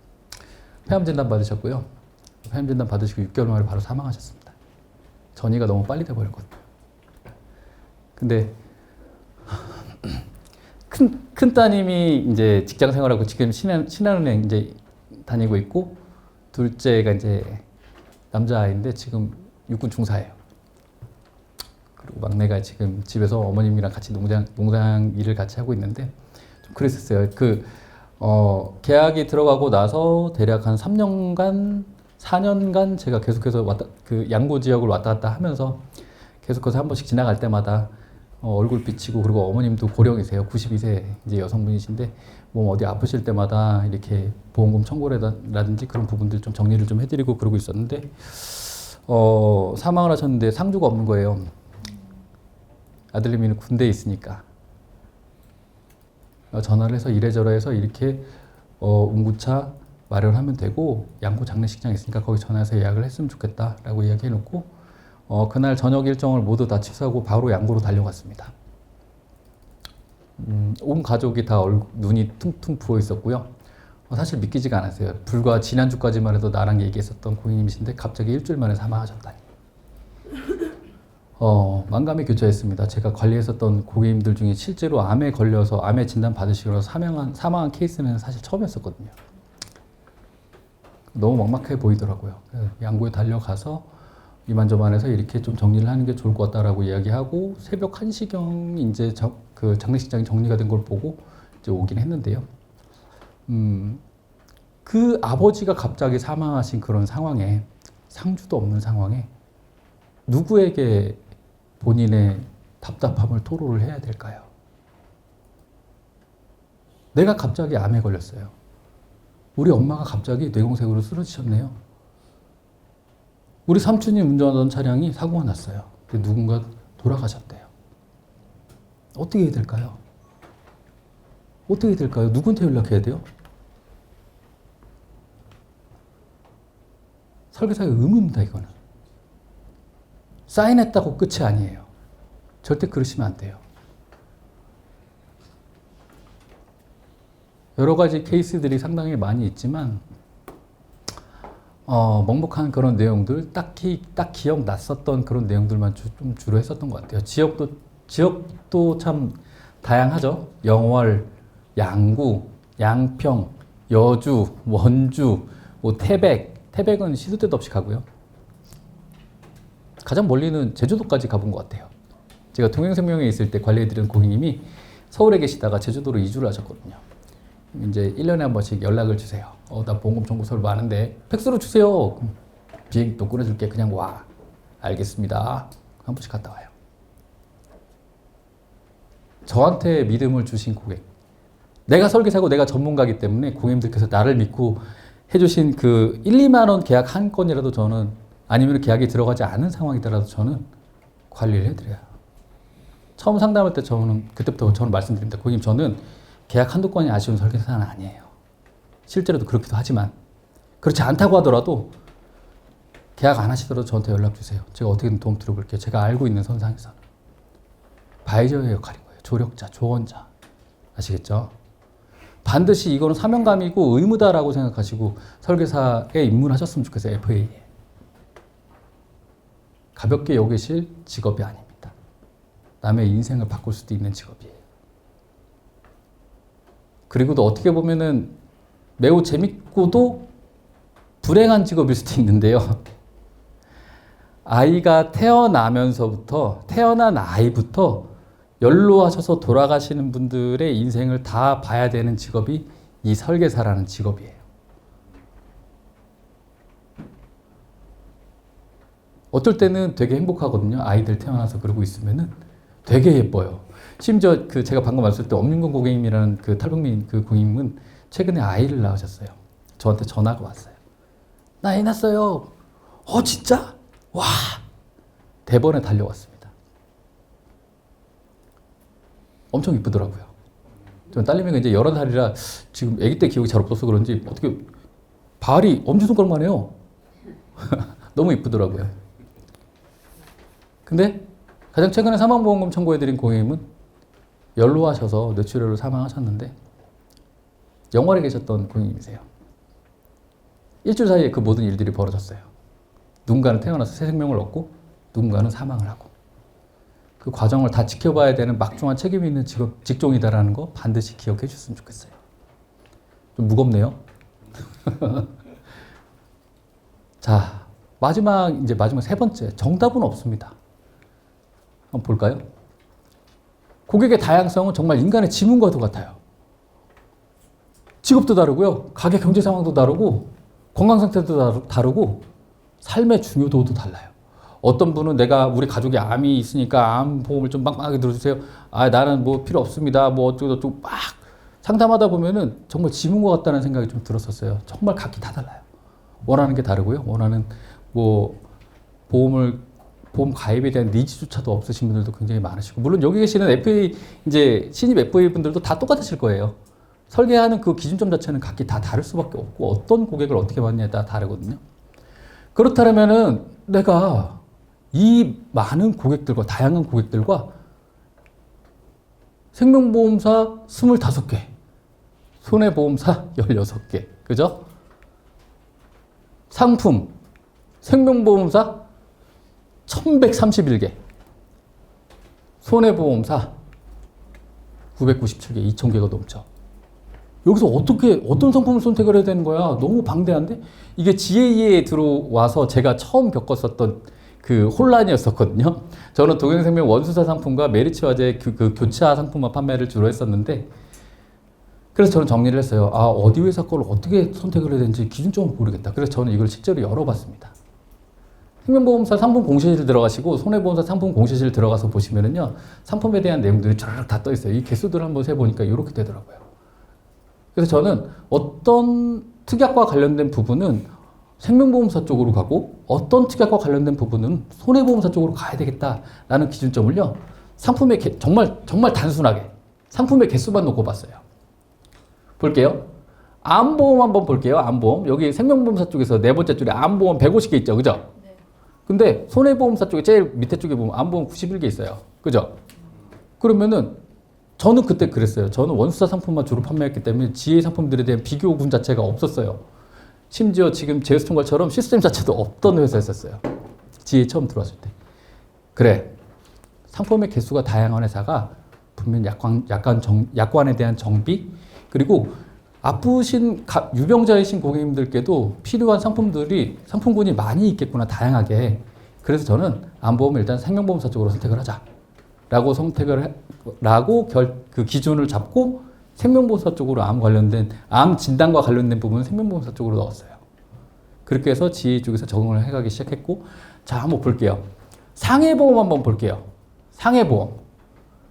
폐암 진단 받으셨고요. 폐암 진단 받으시고 6개월 만에 바로 사망하셨습니다. 전이가 너무 빨리 돼버렸거든요. 근데 큰 따님이 이제 직장 생활하고 지금 신한은행 이제 다니고 있고, 둘째가 이제 남자아이인데 지금 육군 중사예요. 그리고 막내가 지금 집에서 어머님이랑 같이 농장 일을 같이 하고 있는데 좀 그랬었어요. 계약이 들어가고 나서 대략 한 3년간, 4년간 제가 계속해서 그 양구 지역을 왔다 갔다 하면서 계속해서 한 번씩 지나갈 때마다 얼굴 비치고, 그리고 어머님도 고령이세요. 92세 이제 여성분이신데 몸 어디 아프실 때마다 이렇게 보험금 청구라든지 그런 부분들 좀 정리를 좀 해드리고 그러고 있었는데 사망을 하셨는데 상주가 없는 거예요. 아들님이 군대에 있으니까. 전화를 해서 이래저래 해서 이렇게 운구차 마련하면 되고 양구 장례식장 있으니까 거기 전화해서 예약을 했으면 좋겠다라고 이야기해놓고 그날 저녁 일정을 모두 다 취소하고 바로 양구로 달려갔습니다. 온 가족이 다 눈이 퉁퉁 부어 있었고요. 사실 믿기지가 않았어요. 불과 지난주까지만 해도 나랑 얘기했었던 고객님이신데 갑자기 일주일 만에 사망하셨다니. 만감이 교차했습니다. 제가 관리했었던 고객님들 중에 실제로 암에 걸려서 암에 진단 받으시고 나서 사망한 케이스는 사실 처음이었었거든요. 너무 막막해 보이더라고요. 양구에 달려가서 이만저만해서 이렇게 좀 정리를 하는 게 좋을 것 같다라고 이야기하고 새벽 1시경 이제 그 장례식장이 정리가 된 걸 보고 이제 오긴 했는데요. 그 아버지가 갑자기 사망하신 그런 상황에, 상주도 없는 상황에 누구에게 본인의 답답함을 토로를 해야 될까요? 내가 갑자기 암에 걸렸어요. 우리 엄마가 갑자기 뇌경색으로 쓰러지셨네요. 우리 삼촌이 운전하던 차량이 사고가 났어요. 누군가 돌아가셨대요. 어떻게 해야 될까요? 어떻게 해야 될까요? 누구한테 연락해야 돼요? 설계사의 의무입니다, 이거는. 사인했다고 끝이 아니에요. 절대 그러시면 안 돼요. 여러 가지 케이스들이 상당히 많이 있지만, 먹먹한 그런 내용들, 딱 기억났었던 그런 내용들만 좀 주로 했었던 것 같아요. 지역도 참 다양하죠. 영월, 양구, 양평, 여주, 원주, 뭐 태백은 시도 때도 없이 가고요. 가장 멀리는 제주도까지 가본 것 같아요. 제가 동행생명에 있을 때 관리해드린 고객님이 서울에 계시다가 제주도로 이주를 하셨거든요. 이제 1년에 한 번씩 연락을 주세요. 나 보험금 청구 서류 많은데 팩스로 주세요. 비행기도 끊어줄게. 그냥 와. 알겠습니다. 한 번씩 갔다 와요. 저한테 믿음을 주신 고객. 내가 설계사고 내가 전문가이기 때문에 고객님들께서 나를 믿고 해주신 그 1, 2만 원 계약 한 건이라도 저는, 아니면 계약이 들어가지 않은 상황이더라도 저는 관리를 해드려요. 처음 상담할 때 그때부터 저는 말씀드립니다. 고객님, 저는 계약 한두 건이 아쉬운 설계사는 아니에요. 실제로도 그렇기도 하지만, 그렇지 않다고 하더라도 계약 안 하시더라도 저한테 연락 주세요. 제가 어떻게든 도움 드려볼게요. 제가 알고 있는 선상에서는. 바이저의 역할인 거예요. 조력자, 조언자. 아시겠죠? 반드시 이거는 사명감이고 의무다라고 생각하시고 설계사에 입문하셨으면 좋겠어요. FA에. 가볍게 여기실 직업이 아닙니다. 남의 인생을 바꿀 수도 있는 직업이에요. 그리고 또 어떻게 보면은 매우 재밌고도 불행한 직업일 수도 있는데요. 아이가 태어난 아이부터 연로하셔서 돌아가시는 분들의 인생을 다 봐야 되는 직업이 이 설계사라는 직업이에요. 어떨 때는 되게 행복하거든요. 아이들 태어나서 그러고 있으면은 되게 예뻐요. 심지어 제가 방금 말씀드렸을 때 엄윤건 고객님이라는 그 탈북민 그 고객님은 최근에 아이를 낳으셨어요. 저한테 전화가 왔어요. 나 애 낳았어요. 진짜? 와! 대번에 달려왔습니다. 엄청 이쁘더라고요. 전 딸내미가 이제 11살이라 지금 아기 때 기억이 잘 없어서 그런지 어떻게 발이 엄지손가락만 해요. 너무 이쁘더라고요. 근데 가장 최근에 사망보험금 청구해드린 고객님은 연로하셔서 뇌출혈로 사망하셨는데 영월에 계셨던 고객님이세요. 일주일 사이에 그 모든 일들이 벌어졌어요. 누군가는 태어나서 새 생명을 얻고 누군가는 사망을 하고 그 과정을 다 지켜봐야 되는 막중한 책임이 있는 직종이다라는 거 반드시 기억해 주셨으면 좋겠어요. 좀 무겁네요. 자, 마지막 세 번째. 정답은 없습니다. 한번 볼까요? 고객의 다양성은 정말 인간의 지문과도 같아요. 직업도 다르고요. 가게 경제 상황도 다르고 건강 상태도 다르고 삶의 중요도도 달라요. 어떤 분은 우리 가족에 암이 있으니까 암 보험을 좀 빵빵하게 들어주세요. 나는 뭐 필요 없습니다. 뭐 어쩌고 막 상담하다 보면은 정말 지문과 같다는 생각이 좀 들었었어요. 정말 각기 다 달라요. 원하는 게 다르고요. 원하는 보험 가입에 대한 니즈조차도 없으신 분들도 굉장히 많으시고, 물론 여기 계시는 FA 신입 FA 분들도 다 똑같으실 거예요. 설계하는 그 기준점 자체는 각기 다 다를 수밖에 없고 어떤 고객을 어떻게 받느냐에 따라 다르거든요. 그렇다면은 내가 이 많은 고객들과 다양한 고객들과 생명보험사 25개, 손해보험사 16개, 그죠? 상품, 생명보험사 1131개, 손해보험사 997개, 2000개가 넘죠. 여기서 어떤 상품을 선택을 해야 되는 거야? 너무 방대한데? 이게 GA에 들어와서 제가 처음 겪었었던 그 혼란이었었거든요. 저는 동행생명 원수사 상품과 메리츠화재 그 교차 상품만 판매를 주로 했었는데, 그래서 저는 정리를 했어요. 어디 회사 걸 어떻게 선택을 해야 되는지 기준점을 모르겠다. 그래서 저는 이걸 실제로 열어봤습니다. 생명보험사 상품 공시실 들어가시고 손해보험사 상품 공시실 들어가서 보시면은요, 상품에 대한 내용들이 쫙 다 떠 있어요. 이 개수들을 한번 세보니까 이렇게 되더라고요. 그래서 저는 어떤 특약과 관련된 부분은 생명보험사 쪽으로 가고 어떤 특약과 관련된 부분은 손해보험사 쪽으로 가야 되겠다라는 기준점을요, 정말 단순하게 상품의 개수만 놓고 봤어요. 볼게요. 암보험 한번 볼게요. 암보험. 여기 생명보험사 쪽에서 네 번째 줄에 암보험 150개 있죠. 그죠? 네. 근데 손해보험사 쪽에 제일 밑에 쪽에 보면 암보험 91개 있어요. 그죠? 그러면은 저는 그때 그랬어요. 저는 원수사 상품만 주로 판매했기 때문에 지혜 상품들에 대한 비교군 자체가 없었어요. 심지어 지금 제휴총괄처럼 시스템 자체도 없던 회사였었어요. 지혜 처음 들어왔을 때. 그래. 상품의 개수가 다양한 회사가 분명 약관에 대한 정비 그리고 아프신 유병자이신 고객님들께도 필요한 상품군이 많이 있겠구나 다양하게. 그래서 저는 암보험을 일단 생명보험사 쪽으로 선택을 하자. 그 기준을 잡고 생명보험사 쪽으로 암 진단과 관련된 부분은 생명보험사 쪽으로 넣었어요. 그렇게 해서 지혜 쪽에서 적응을 해가기 시작했고, 자 한번 볼게요. 상해보험 한번 볼게요. 상해보험.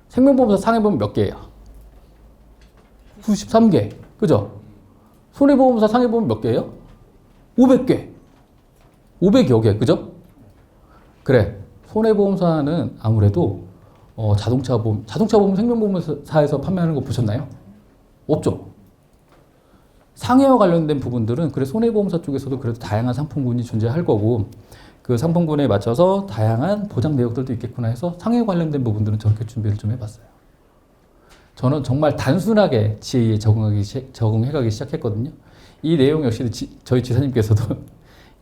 생명보험사 상해보험 몇 개예요? 93개. 그죠? 손해보험사 상해보험 몇 개예요? 500개. 500여 개. 그죠? 그래. 손해보험사는 아무래도 자동차보험 생명보험사에서 판매하는 거 보셨나요? 없죠. 상해와 관련된 부분들은 그래 손해보험사 쪽에서도 그래도 다양한 상품군이 존재할 거고 그 상품군에 맞춰서 다양한 보장 내역들도 있겠구나 해서 상해 관련된 부분들은 저렇게 준비를 좀 해봤어요. 저는 정말 단순하게 지혜에 적응해가기 시작했거든요. 이 내용 역시 저희 지사님께서도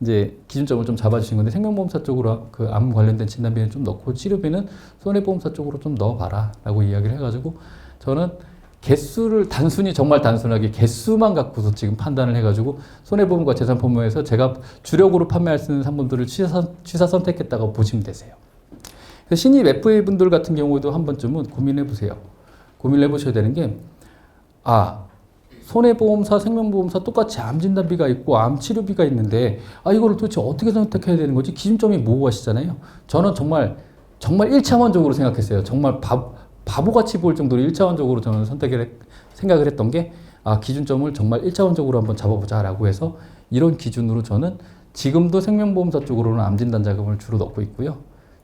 이제 기준점을 좀 잡아주신 건데 생명보험사 쪽으로 그 암 관련된 진단비는 좀 넣고 치료비는 손해보험사 쪽으로 좀 넣어봐라 라고 이야기를 해가지고 저는 개수를 정말 단순하게 개수만 갖고서 지금 판단을 해가지고 손해보험과 재산보험에서 제가 주력으로 판매할 수 있는 상품들을 취사 선택했다고 보시면 되세요. 신입 FA 분들 같은 경우도 한 번쯤은 고민해 보세요. 고민을 해보셔야 되는 게 손해보험사, 생명보험사 똑같이 암 진단비가 있고 암 치료비가 있는데 이거를 도대체 어떻게 선택해야 되는 거지? 기준점이 모호하시잖아요. 저는 정말 1차원적으로 생각했어요. 정말 바보같이 볼 정도로 1차원적으로 저는 생각을 했던 게 기준점을 정말 1차원적으로 한번 잡아보자라고 해서 이런 기준으로 저는 지금도 생명보험사 쪽으로는 암 진단 자금을 주로 넣고 있고요.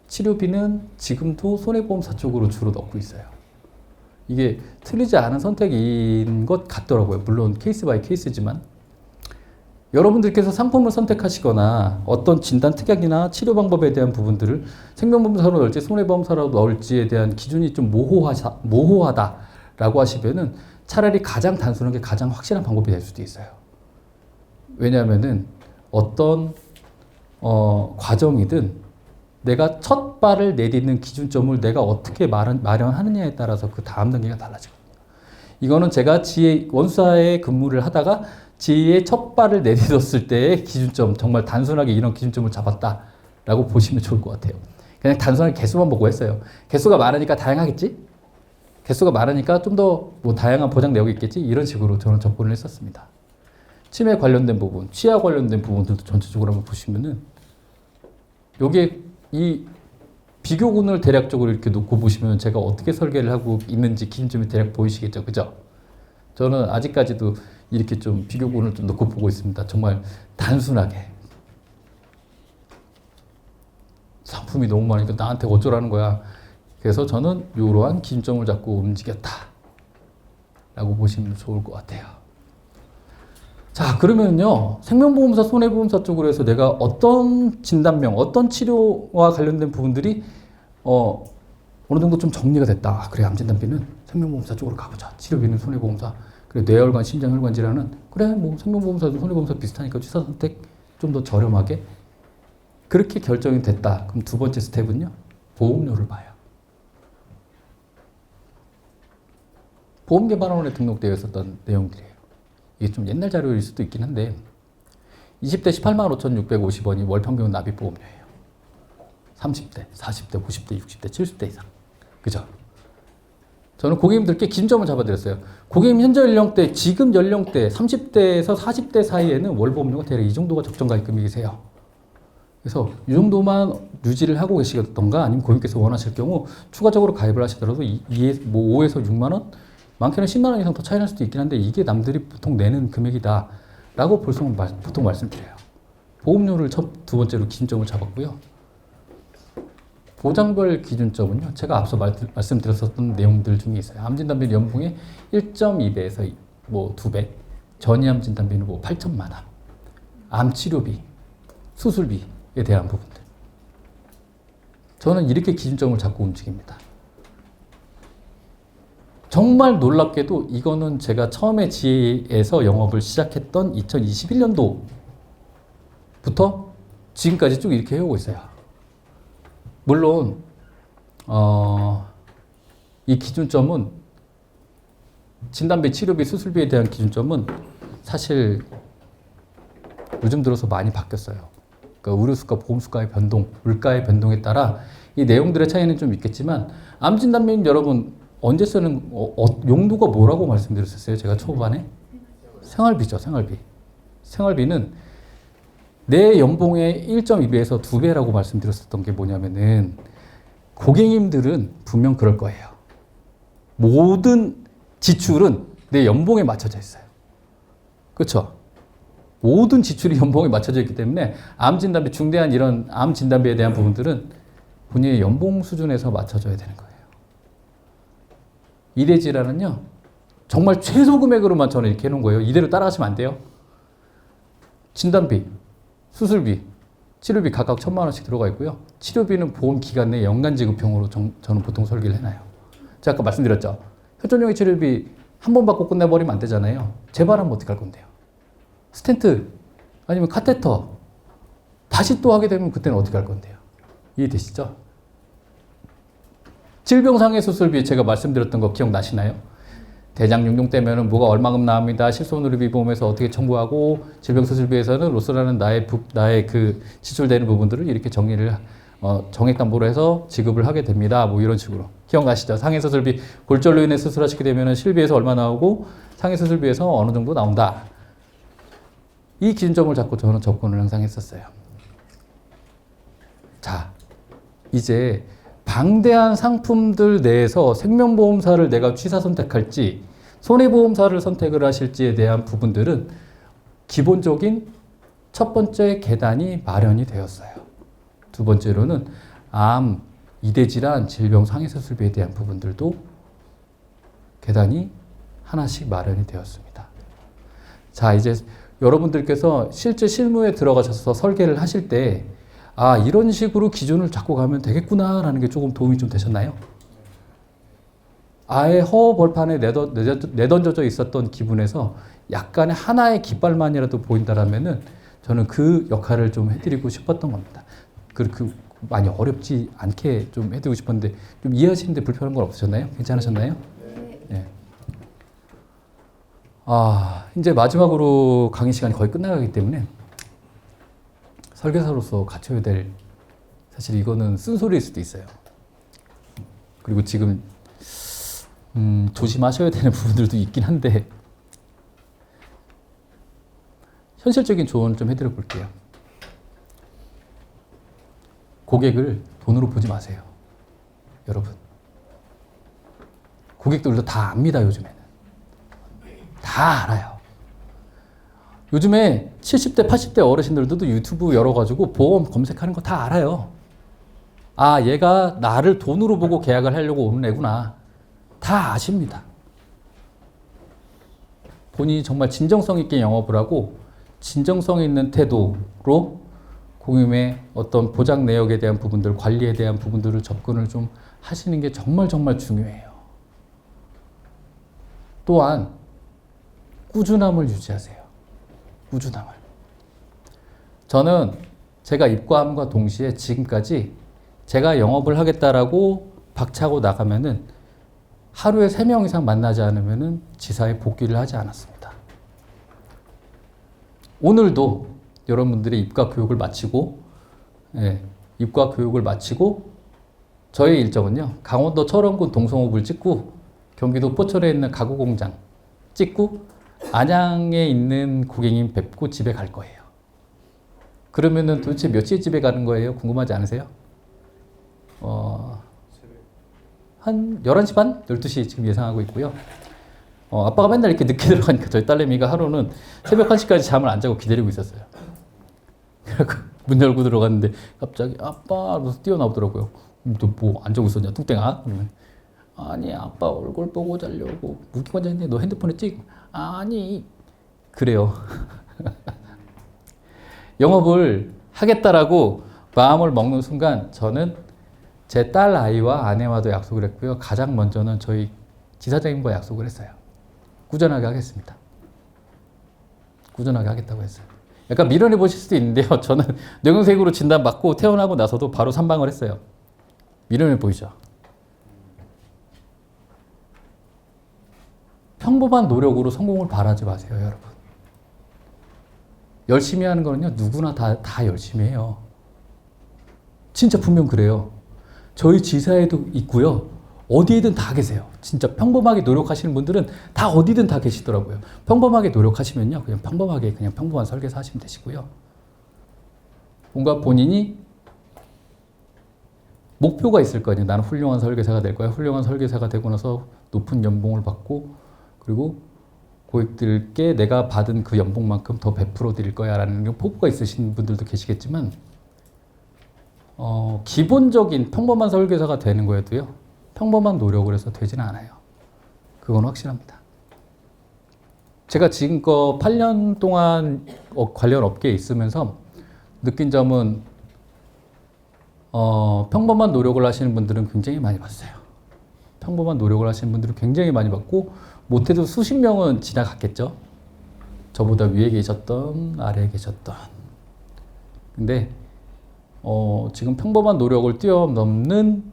치료비는 지금도 손해보험사 쪽으로 주로 넣고 있어요. 이게 틀리지 않은 선택인 것 같더라고요. 물론 케이스 바이 케이스지만 여러분들께서 상품을 선택하시거나 어떤 진단 특약이나 치료 방법에 대한 부분들을 생명보험사로 넣을지 손해보험사로 넣을지에 대한 기준이 좀 모호하다라고 하시면은 차라리 가장 단순하게 가장 확실한 방법이 될 수도 있어요. 왜냐하면은 어떤 과정이든 내가 첫 발을 내딛는 기준점을 내가 어떻게 마련하느냐에 따라서 그 다음 단계가 달라지거든요. 이거는 제가 원사에 근무를 하다가 지혜의 첫 발을 내딛었을 때의 기준점, 정말 단순하게 이런 기준점을 잡았다라고 보시면 좋을 것 같아요. 그냥 단순하게 개수만 보고 했어요. 개수가 많으니까 다양하겠지? 개수가 많으니까 좀 더 다양한 보장 내역이 있겠지? 이런 식으로 저는 접근을 했었습니다. 치매 관련된 부분, 치아 관련된 부분들도 전체적으로 한번 보시면은 여기에 이 비교군을 대략적으로 이렇게 놓고 보시면 제가 어떻게 설계를 하고 있는지 기준점이 대략 보이시겠죠? 그죠? 저는 아직까지도 이렇게 좀 비교군을 좀 놓고 보고 있습니다. 정말 단순하게. 상품이 너무 많으니까 나한테 어쩌라는 거야. 그래서 저는 이러한 기준점을 잡고 움직였다. 라고 보시면 좋을 것 같아요. 자, 그러면요. 생명보험사, 손해보험사 쪽으로 해서 내가 어떤 진단명, 어떤 치료와 관련된 부분들이 어느 정도 좀 정리가 됐다. 그래, 암진단비는 생명보험사 쪽으로 가보자. 치료비는 손해보험사. 그래, 뇌혈관, 심장혈관 질환은 그래, 생명보험사도 손해보험사 비슷하니까 취사 선택 좀 더 저렴하게 그렇게 결정이 됐다. 그럼 두 번째 스텝은요. 보험료를 봐요. 보험개발원에 등록되어 있었던 내용들이에요. 이게 좀 옛날 자료일 수도 있긴 한데 20대 185,650원이 월 평균 납입 보험료예요. 30대, 40대, 50대, 60대, 70대 이상. 그죠? 저는 고객님들께 기준점을 잡아드렸어요. 고객님 현재 연령대, 지금 연령대 30대에서 40대 사이에는 월 보험료가 대략 이 정도가 적정가입 금액이세요. 그래서 이 정도만 유지를 하고 계시던가 아니면 고객님께서 원하실 경우 추가적으로 가입을 하시더라도 5에서 6만 원? 많게는 10만 원 이상 더 차이 날 수도 있긴 한데 이게 남들이 보통 내는 금액이다 라고 보통 말씀드려요. 보험료를 두 번째로 기준점을 잡았고요. 보장별 기준점은요. 제가 앞서 말씀드렸었던 내용들 중에 있어요. 암 진단비 연봉의 1.2배에서 뭐 2배, 전이암 진단비는 뭐 8천만 원, 암 치료비, 수술비에 대한 부분들. 저는 이렇게 기준점을 잡고 움직입니다. 정말 놀랍게도 이거는 제가 처음에 지혜에서 영업을 시작했던 2021년도부터 지금까지 쭉 이렇게 해오고 있어요. 물론 이 기준점은 진단비, 치료비, 수술비에 대한 기준점은 사실 요즘 들어서 많이 바뀌었어요. 그러니까 의료수가, 보험수가의 변동, 물가의 변동에 따라 이 내용들의 차이는 좀 있겠지만 암 진단비는 여러분 언제 쓰는 용도가 뭐라고 말씀드렸었어요? 제가 초반에 생활비죠, 생활비. 생활비는 내 연봉의 1.2배에서 2배라고 말씀드렸었던 게 뭐냐면은 고객님들은 분명 그럴 거예요. 모든 지출은 내 연봉에 맞춰져 있어요. 그렇죠? 모든 지출이 연봉에 맞춰져 있기 때문에 암 진단비, 중대한 이런 암 진단비에 대한 부분들은 본인의 연봉 수준에서 맞춰줘야 되는 거예요. 이대 질환은요, 정말 최소 금액으로만 저는 이렇게 해놓은 거예요. 이대로 따라가시면 안 돼요. 진단비, 수술비, 치료비 각각 1,000만 원씩 들어가 있고요. 치료비는 보험 기간 내 연간 지급형으로 저는 보통 설계를 해놔요. 제가 아까 말씀드렸죠. 혈전용의 치료비 한 번 받고 끝내버리면 안 되잖아요. 재발하면 어떻게 할 건데요? 스텐트 아니면 카테터 다시 또 하게 되면 그때는 어떻게 할 건데요? 이해되시죠? 질병상해 수술비 제가 말씀드렸던 거 기억나시나요? 대장 용종 때문에 뭐가 얼마큼 나옵니다. 실손의료비 보험에서 어떻게 청구하고 질병수술비에서는 로스라는 나의 그 지출되는 부분들을 이렇게 정리를 정액담보로 해서 지급을 하게 됩니다. 뭐 이런 식으로 기억나시죠? 상해수술비 골절로 인해 수술하시게 되면 실비에서 얼마 나오고 상해수술비에서 어느 정도 나온다. 이 기준점을 잡고 저는 접근을 항상 했었어요. 자, 이제 방대한 상품들 내에서 생명보험사를 내가 취사 선택할지 손해보험사를 선택을 하실지에 대한 부분들은 기본적인 첫 번째 계단이 마련이 되었어요. 두 번째로는 암, 이대질환, 질병 상해수술비에 대한 부분들도 계단이 하나씩 마련이 되었습니다. 자, 이제 여러분들께서 실제 실무에 들어가셔서 설계를 하실 때 아, 이런 식으로 기준을 잡고 가면 되겠구나라는 게 조금 도움이 좀 되셨나요? 아예 허허벌판에 내던져져 있었던 기분에서 약간의 하나의 깃발만이라도 보인다라면은 저는 그 역할을 좀 해드리고 싶었던 겁니다. 그렇게 많이 어렵지 않게 좀 해드리고 싶었는데 좀 이해하시는데 불편한 건 없으셨나요? 괜찮으셨나요? 네. 아, 이제 마지막으로 강의 시간이 거의 끝나가기 때문에 설계사로서 갖춰야 될 사실 이거는 쓴소리일 수도 있어요. 그리고 지금 조심하셔야 되는 부분들도 있긴 한데 현실적인 조언을 좀 해드려 볼게요. 고객을 돈으로 보지 마세요. 여러분. 고객들도 다 압니다, 요즘에는. 다 알아요. 요즘에 70대, 80대 어르신들도 유튜브 열어가지고 보험 검색하는 거 다 알아요. 아, 얘가 나를 돈으로 보고 계약을 하려고 오는 애구나. 다 아십니다. 본인이 정말 진정성 있게 영업을 하고 진정성 있는 태도로 고객의 어떤 보장 내역에 대한 부분들, 관리에 대한 부분들을 접근을 좀 하시는 게 정말 정말 중요해요. 또한 꾸준함을 유지하세요. 꾸준함을. 저는 제가 입과함과 동시에 지금까지 제가 영업을 하겠다라고 박차고 나가면은 하루에 3명 이상 만나지 않으면은 지사에 복귀를 하지 않았습니다. 오늘도 여러분들이 입과 교육을 마치고, 입과 교육을 마치고 저의 일정은요, 강원도 철원군 동성읍을 찍고 경기도 포천에 있는 가구 공장 찍고 안양에 있는 고객님 뵙고 집에 갈 거예요. 그러면은 도대체 몇 시에 집에 가는 거예요? 궁금하지 않으세요? 한 11시 반? 12시 지금 예상하고 있고요. 아빠가 맨날 이렇게 늦게 들어가니까 저희 딸내미가 하루는 새벽 1시까지 잠을 안 자고 기다리고 있었어요. 그래서 문 열고 들어갔는데 갑자기 아빠! 하면서 뛰어나오더라고요. 너 뭐 안 자고 있었냐 뚱땡아? 그러면 아니 아빠 얼굴 보고 자려고 웃기고 앉아있는데 너 핸드폰에 찍? 아니 그래요. 영업을 하겠다라고 마음을 먹는 순간 저는 제 딸 아이와 아내와도 약속을 했고요. 가장 먼저는 저희 지사장님과 약속을 했어요. 꾸준하게 하겠습니다. 꾸준하게 하겠다고 했어요. 약간 미련해 보실 수도 있는데요. 저는 뇌경색으로 진단받고 퇴원하고 나서도 바로 산방을 했어요. 미련해 보이죠? 평범한 노력으로 성공을 바라지 마세요, 여러분. 열심히 하는 거는요, 누구나 다 열심히 해요. 진짜 분명 그래요. 저희 지사에도 있고요. 어디에든 다 계세요. 진짜 평범하게 노력하시는 분들은 다 어디든 다 계시더라고요. 평범하게 노력하시면요. 그냥 평범하게 그냥 평범한 설계사 하시면 되시고요. 뭔가 본인이 목표가 있을 거 아니에요. 나는 훌륭한 설계사가 될 거야. 훌륭한 설계사가 되고 나서 높은 연봉을 받고 그리고 고객들께 내가 받은 그 연봉만큼 더 베풀어 드릴 거야 라는 포부가 있으신 분들도 계시겠지만 기본적인 평범한 설계사가 되는 거에도요. 평범한 노력을 해서 되지는 않아요. 그건 확실합니다. 제가 지금껏 8년 동안 관련 업계에 있으면서 느낀 점은 평범한 노력을 하시는 분들은 굉장히 많이 봤어요. 평범한 노력을 하시는 분들은 굉장히 많이 봤고 못해도 수십 명은 지나갔겠죠. 저보다 위에 계셨던 아래에 계셨던. 근데 지금 평범한 노력을 뛰어넘는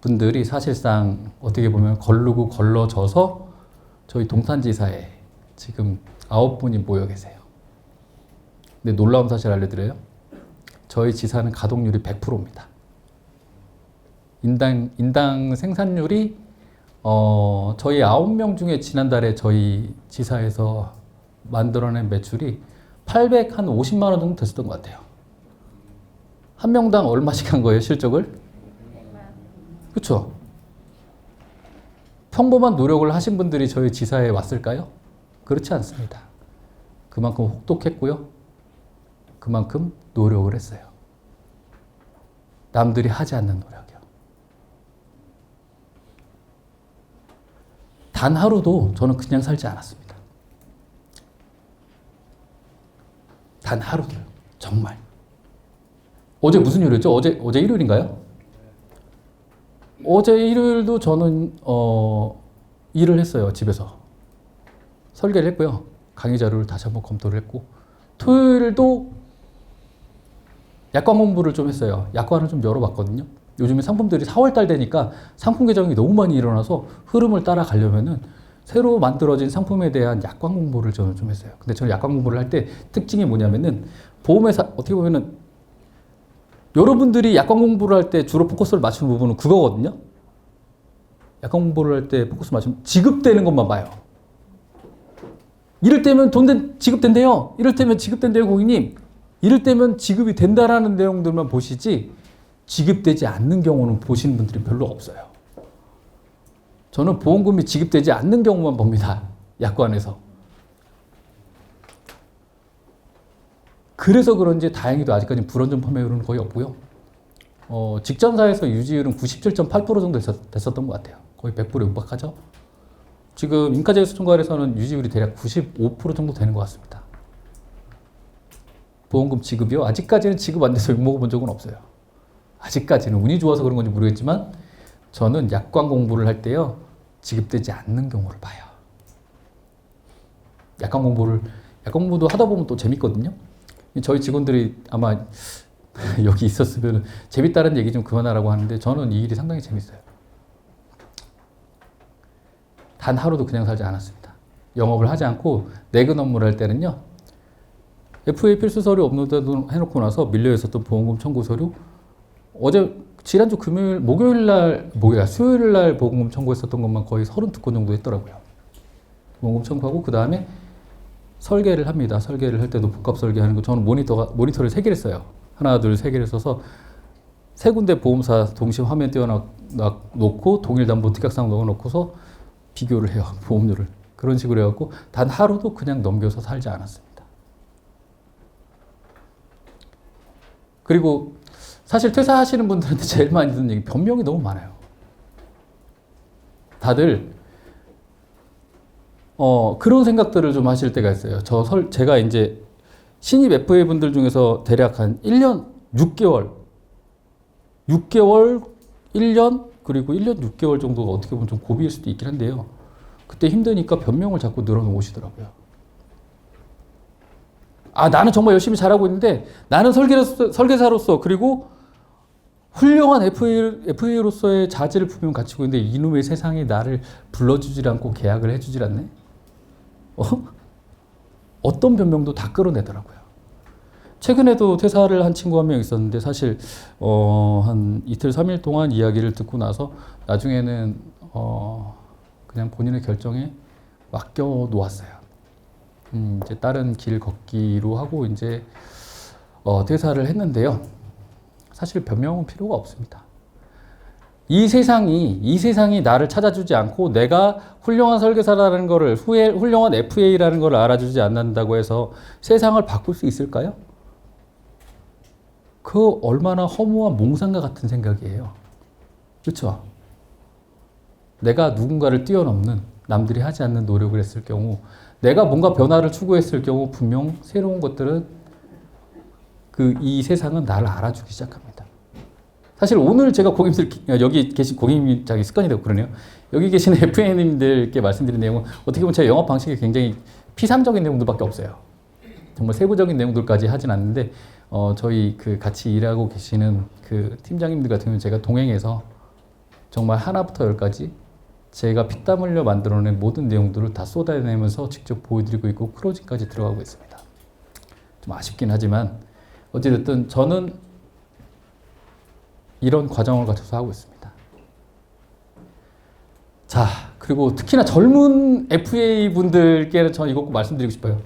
분들이 사실상 어떻게 보면 걸르고 걸러져서 저희 동탄지사에 지금 9분이 모여 계세요. 근데 놀라운 사실 알려드려요. 저희 지사는 가동률이 100%입니다. 인당 생산률이 저희 9명 중에 지난달에 저희 지사에서 만들어낸 매출이 850만 원 정도 됐었던 것 같아요. 한 명당 얼마씩 한 거예요, 실적을? 그렇죠? 평범한 노력을 하신 분들이 저희 지사에 왔을까요? 그렇지 않습니다. 그만큼 혹독했고요. 그만큼 노력을 했어요. 남들이 하지 않는 노력이요. 단 하루도 저는 그냥 살지 않았습니다. 단 하루도요. 정말. 어제 무슨 요일이었죠? 어제 일요일인가요? 어제 일요일도 저는 일을 했어요. 집에서. 설계를 했고요. 강의 자료를 다시 한번 검토를 했고 토요일도 약관 공부를 좀 했어요. 약관을 좀 열어봤거든요. 요즘에 상품들이 4월달 되니까 상품 개정이 너무 많이 일어나서 흐름을 따라가려면은 새로 만들어진 상품에 대한 약관 공부를 저는 좀 했어요. 근데 저는 약관 공부를 할 때 특징이 뭐냐면은 보험회사 어떻게 보면은 여러분들이 약관 공부를 할 때 주로 포커스를 맞추는 부분은 그거거든요. 약관 공부를 할 때 포커스 맞추면 지급되는 것만 봐요. 이럴 때면 지급된대요. 이럴 때면 지급된대요, 고객님. 이럴 때면 지급이 된다라는 내용들만 보시지 지급되지 않는 경우는 보시는 분들이 별로 없어요. 저는 보험금이 지급되지 않는 경우만 봅니다. 약관에서. 그래서 그런지 다행히도 아직까지 불완전 판매율은 거의 없고요. 직전사에서 유지율은 97.8% 정도 됐었던 것 같아요. 거의 100%에 육박하죠. 지금 인카제휴수총괄에서는 유지율이 대략 95% 정도 되는 것 같습니다. 보험금 지급이요? 아직까지는 지급 안 돼서 욕먹어본 적은 없어요. 아직까지는 운이 좋아서 그런 건지 모르겠지만 저는 약관 공부를 할 때요. 지급되지 않는 경우를 봐요. 약관 공부도 하다 보면 또 재밌거든요. 저희 직원들이 아마 여기 있었으면 재밌다는 얘기 좀 그만하라고 하는데 저는 이 일이 상당히 재밌어요. 단 하루도 그냥 살지 않았습니다. 영업을 하지 않고 내근 업무를 할 때는요. FA 필수 서류 업로드 해놓고 나서 밀려 있었던 보험금 청구 서류 지난주 수요일 날 보험금 청구했었던 것만 거의 30건 정도 했더라고요. 보험금 청구하고 그 다음에 설계를 합니다. 설계를 할 때 높은값 설계하는 거 저는 모니터를 3개를 써요. 하나, 둘, 3개를 써서 3군데 보험사 동시에 화면 띄워놓고 동일 담보 특약사항 넣어놓고서 비교를 해요. 보험료를. 그런 식으로 해갖고 단 하루도 그냥 넘겨서 살지 않았습니다. 그리고 사실 퇴사하시는 분들한테 제일 많이 듣는 얘기 변명이 너무 많아요. 다들 그런 생각들을 좀 하실 때가 있어요. 제가 이제 신입 FA 분들 중에서 대략 한 1년 6개월, 1년, 그리고 1년 6개월 정도가 어떻게 보면 좀 고비일 수도 있긴 한데요. 그때 힘드니까 변명을 자꾸 늘어놓으시더라고요. 아, 나는 정말 열심히 잘하고 있는데 나는 설계사로서 그리고 훌륭한 FA로서의 자질을 분명 갖추고 있는데 이놈의 세상이 나를 불러주질 않고 계약을 해주질 않네? 어떤 변명도 다 끌어내더라고요. 최근에도 퇴사를 한 친구 한 명 있었는데 사실 한 이틀 3일 동안 이야기를 듣고 나서 나중에는 그냥 본인의 결정에 맡겨 놓았어요. 이제 다른 길 걷기로 하고 이제 퇴사를 했는데요. 사실 변명은 필요가 없습니다. 이 세상이 나를 찾아주지 않고 내가 훌륭한 설계사라는 거를 훌륭한 FA라는 걸 알아주지 않는다고 해서 세상을 바꿀 수 있을까요? 그 얼마나 허무한 몽상과 같은 생각이에요. 그렇죠? 내가 누군가를 뛰어넘는 남들이 하지 않는 노력을 했을 경우 내가 뭔가 변화를 추구했을 경우 분명 새로운 것들은 이 세상은 나를 알아주기 시작합니다. 사실 오늘 제가 여기 계신 고객님 자기 습관이 되고 그러네요. 여기 계시는 FA님들께 말씀드린 내용은 어떻게 보면 제 영업 방식이 굉장히 피상적인 내용들밖에 없어요. 정말 세부적인 내용들까지 하진 않는데 저희 같이 일하고 계시는 팀장님들 같은 경우는 제가 동행해서 정말 하나부터 열까지 제가 피땀 흘려 만들어낸 모든 내용들을 다 쏟아내면서 직접 보여드리고 있고 클로징까지 들어가고 있습니다. 좀 아쉽긴 하지만 어찌됐든 저는 이런 과정을 거쳐서 하고 있습니다. 자, 그리고 특히나 젊은 FA 분들께는 저는 이거 꼭 말씀드리고 싶어요.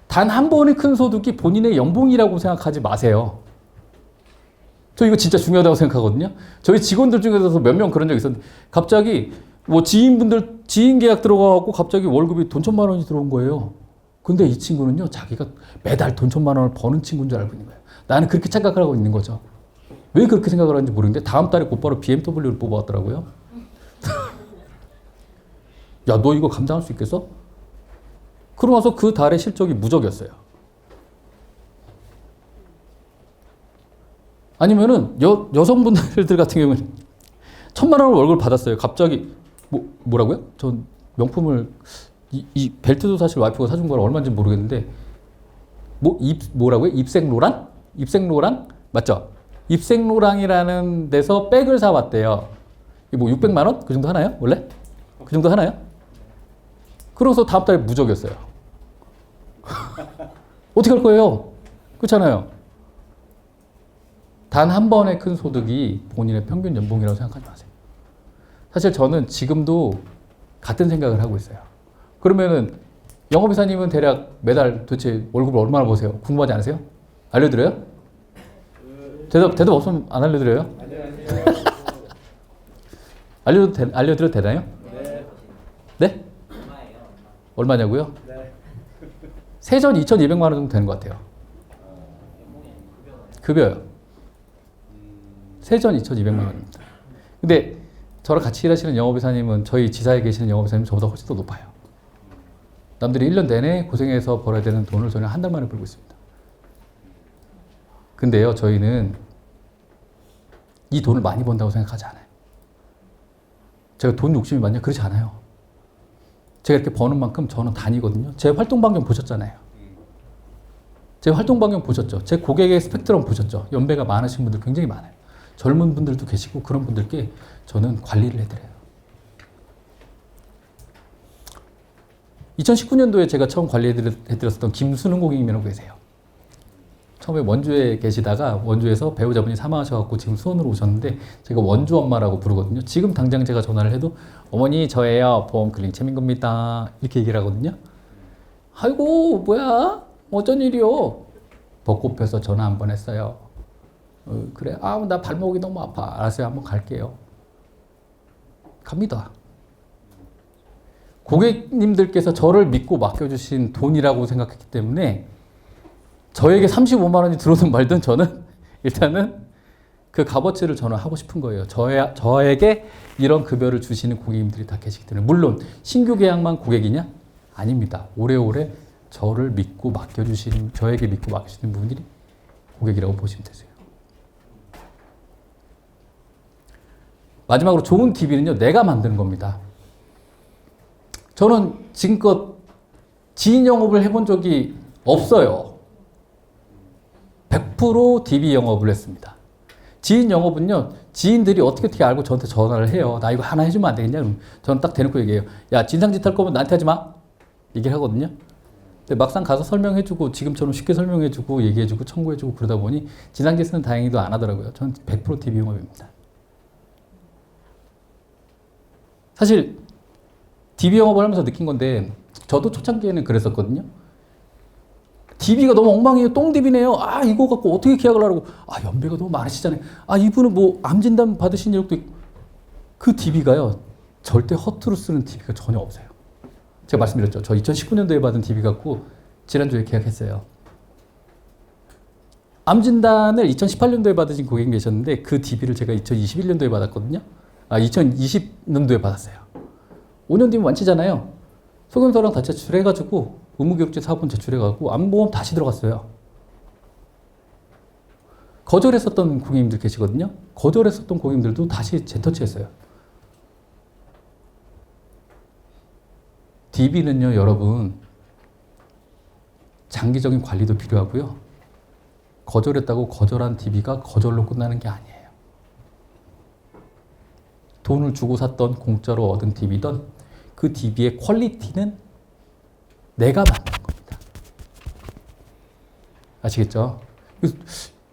단 한 번의 큰 소득이 본인의 연봉이라고 생각하지 마세요. 저 이거 진짜 중요하다고 생각하거든요. 저희 직원들 중에서 몇 명 그런 적 있었는데 갑자기 지인 계약 들어가고 갑자기 월급이 돈 1,000만 원이 들어온 거예요. 근데 이 친구는요, 자기가 매달 돈 1,000만 원을 버는 친구인 줄 알고 있는 거예요. 나는 그렇게 착각을 하고 있는 거죠. 왜 그렇게 생각을 하는지 모르겠는데 다음 달에 곧바로 BMW를 뽑아왔더라고요. 야, 너 이거 감당할 수 있겠어? 그러고 나서 그 달의 실적이 무적이었어요. 아니면은 여성분들 같은 경우는 1,000만 원을 월급을 받았어요. 갑자기 뭐라고요? 전 명품을 이 벨트도 사실 와이프가 사준 거라 얼마인지 모르겠는데 뭐라고요? 입생로랑? 입생로랑? 맞죠? 입생로랑이라는 데서 백을 사왔대요. 이게 600만 원? 그 정도 하나요? 원래? 그 정도 하나요? 그러고서 다음 달에 무적이었어요. 어떻게 할 거예요? 그렇잖아요. 단 한 번의 큰 소득이 본인의 평균 연봉이라고 생각하지 마세요. 사실 저는 지금도 같은 생각을 하고 있어요. 그러면은 영업이사님은 대략 매달 도대체 월급을 얼마나 버세요? 궁금하지 않으세요? 알려드려요? 대답 없으면 안 알려드려요? 알려드려도 되나요? 네? 얼마냐고요? 세전 2,200만 원 정도 되는 것 같아요. 급여요. 세전 2,200만 원입니다. 근데 저랑 같이 일하시는 영업이사님은 저희 지사에 계시는 영업이사님 저보다 훨씬 더 높아요. 남들이 1년 내내 고생해서 벌어야 되는 돈을 저는 한 달 만에 벌고 있습니다. 근데요, 저희는 이 돈을 많이 번다고 생각하지 않아요. 제가 돈 욕심이 많냐? 그렇지 않아요. 제가 이렇게 버는 만큼 저는 다니거든요. 제 활동 반경 보셨잖아요. 제 활동 반경 보셨죠? 제 고객의 스펙트럼 보셨죠? 연배가 많으신 분들 굉장히 많아요. 젊은 분들도 계시고 그런 분들께 저는 관리를 해드려요. 2019년도에 제가 처음 관리해드렸던 김수능 고객님이라고 계세요. 처음에 원주에 계시다가 원주에서 배우자분이 사망하셔갖고 지금 수원으로 오셨는데 제가 원주 엄마라고 부르거든요. 지금 당장 제가 전화를 해도 어머니 저예요. 보험 클링 최민구입니다. 이렇게 얘기를 하거든요. 아이고 뭐야 어쩐 일이요. 벚꽃 펴서 전화 한 번 했어요. 그래 나 발목이 너무 아파. 알았어요. 한번 갈게요. 갑니다. 고객님들께서 저를 믿고 맡겨주신 돈이라고 생각했기 때문에 저에게 35만 원이 들어오든 말든 저는 일단은 그 값어치를 저는 하고 싶은 거예요. 저에게 이런 급여를 주시는 고객님들이 다 계시기 때문에. 물론 신규 계약만 고객이냐? 아닙니다. 오래오래 저를 믿고 맡겨주시는, 저에게 믿고 맡겨주시는 분들이 고객이라고 보시면 되세요. 마지막으로 좋은 DB는요, 내가 만드는 겁니다. 저는 지금껏 지인 영업을 해본 적이 없어요. 100% DB 영업을 했습니다. 지인 영업은요, 지인들이 어떻게 알고 저한테 전화를 해요. 나 이거 하나 해주면 안 되겠냐? 그럼 저는 딱 대놓고 얘기해요. 야, 진상짓 할 거면 나한테 하지 마. 얘기를 하거든요. 근데 막상 가서 설명해주고, 지금처럼 쉽게 설명해주고, 얘기해주고, 청구해주고 그러다 보니 진상짓은 다행히도 안 하더라고요. 저는 100% DB 영업입니다. 사실 DB 영업을 하면서 느낀 건데, 저도 초창기에는 그랬었거든요. DB가 너무 엉망이에요. 똥 DB네요. 아, 이거 갖고 어떻게 계약을 하라고. 아, 연배가 너무 많으시잖아요. 아, 이분은 뭐 암 진단 받으신 이력도 있고. 그 DB가요, 절대 허투루 쓰는 DB가 전혀 없어요. 제가 말씀드렸죠. 저 2019년도에 받은 DB 갖고 지난주에 계약했어요. 암 진단을 2018년도에 받으신 고객님 계셨는데, 그 DB를 제가 2021년도에 받았거든요. 아, 2020년도에 받았어요. 5년 뒤면 완치잖아요. 소견서랑 다 제출해가지고 의무교육제 사본 제출해가지고 암보험 다시 들어갔어요. 거절했었던 고객님들 계시거든요. 거절했었던 고객님들도 다시 재터치했어요. DB는요, 여러분, 장기적인 관리도 필요하고요. 거절했다고 거절한 DB가 거절로 끝나는 게 아니에요. 돈을 주고 샀던, 공짜로 얻은 DB든 그 DB의 퀄리티는 내가 만든 겁니다. 아시겠죠?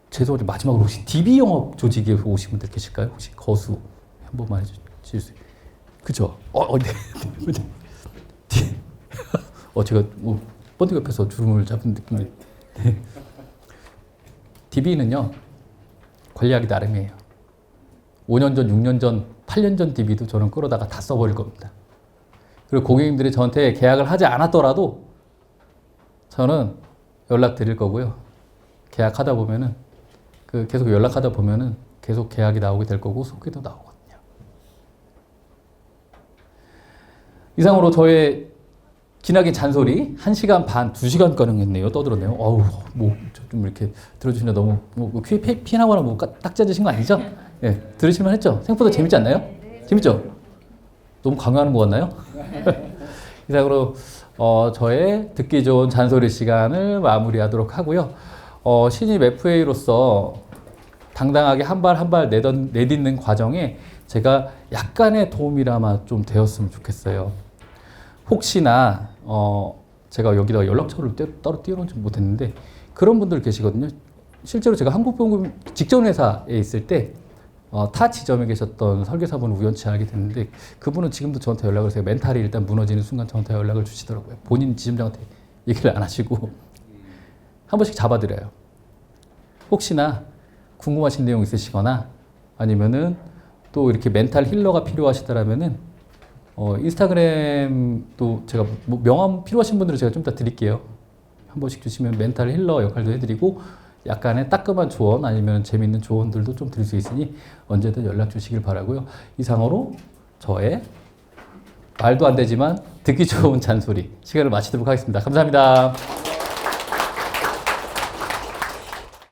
죄송한데 마지막으로 혹시 DB 영업 조직에 오신 분들 계실까요? 혹시 거수 한 번만 해주실 수 있어요? 그죠? 네. 제가 뭐 번뜩 옆에서 주름을 잡은 느낌이. 네. DB는요, 관리하기 나름이에요. 5년 전, 6년 전, 8년 전 DB도 저는 끌어다가 다 써버릴 겁니다. 그리고 고객님들이 저한테 계약을 하지 않았더라도 저는 연락 드릴 거고요. 계약하다 보면은, 계속 연락하다 보면은 계속 계약이 나오게 될 거고, 속기도 나오거든요. 이상으로 저의 기나긴 잔소리 1시간 반, 2시간가량 했네요. 떠들었네요. 어우, 좀 이렇게 들어주시면 너무, 귀에 피나거나 딱 째지신 거 아니죠? 예, 들으실만 했죠? 생각보다 재밌지 않나요? 재밌죠? 너무 강요하는 것 같나요? 이상으로 저의 듣기 좋은 잔소리 시간을 마무리하도록 하고요. 신입 FA로서 당당하게 한 발 한 발 내딛는 과정에 제가 약간의 도움이라마 좀 되었으면 좋겠어요. 혹시나 제가 여기다가 연락처를 따로 띄워놓지 못했는데 그런 분들 계시거든요. 실제로 제가 한국보험금 직전 회사에 있을 때 타 지점에 계셨던 설계사분을 우연치 알게 됐는데 그분은 지금도 저한테 연락을 해서 멘탈이 일단 무너지는 순간 저한테 연락을 주시더라고요. 본인 지점장한테 얘기를 안 하시고 한 번씩 잡아드려요. 혹시나 궁금하신 내용 있으시거나 아니면은 또 이렇게 멘탈 힐러가 필요하시더라면은 인스타그램도 제가 명함 필요하신 분들은 제가 좀 이따 드릴게요. 한 번씩 주시면 멘탈 힐러 역할도 해드리고 약간의 따끔한 조언 아니면 재밌는 조언들도 좀 드릴 수 있으니 언제든 연락 주시길 바라고요. 이상으로 저의 말도 안 되지만 듣기 좋은 잔소리 시간을 마치도록 하겠습니다. 감사합니다.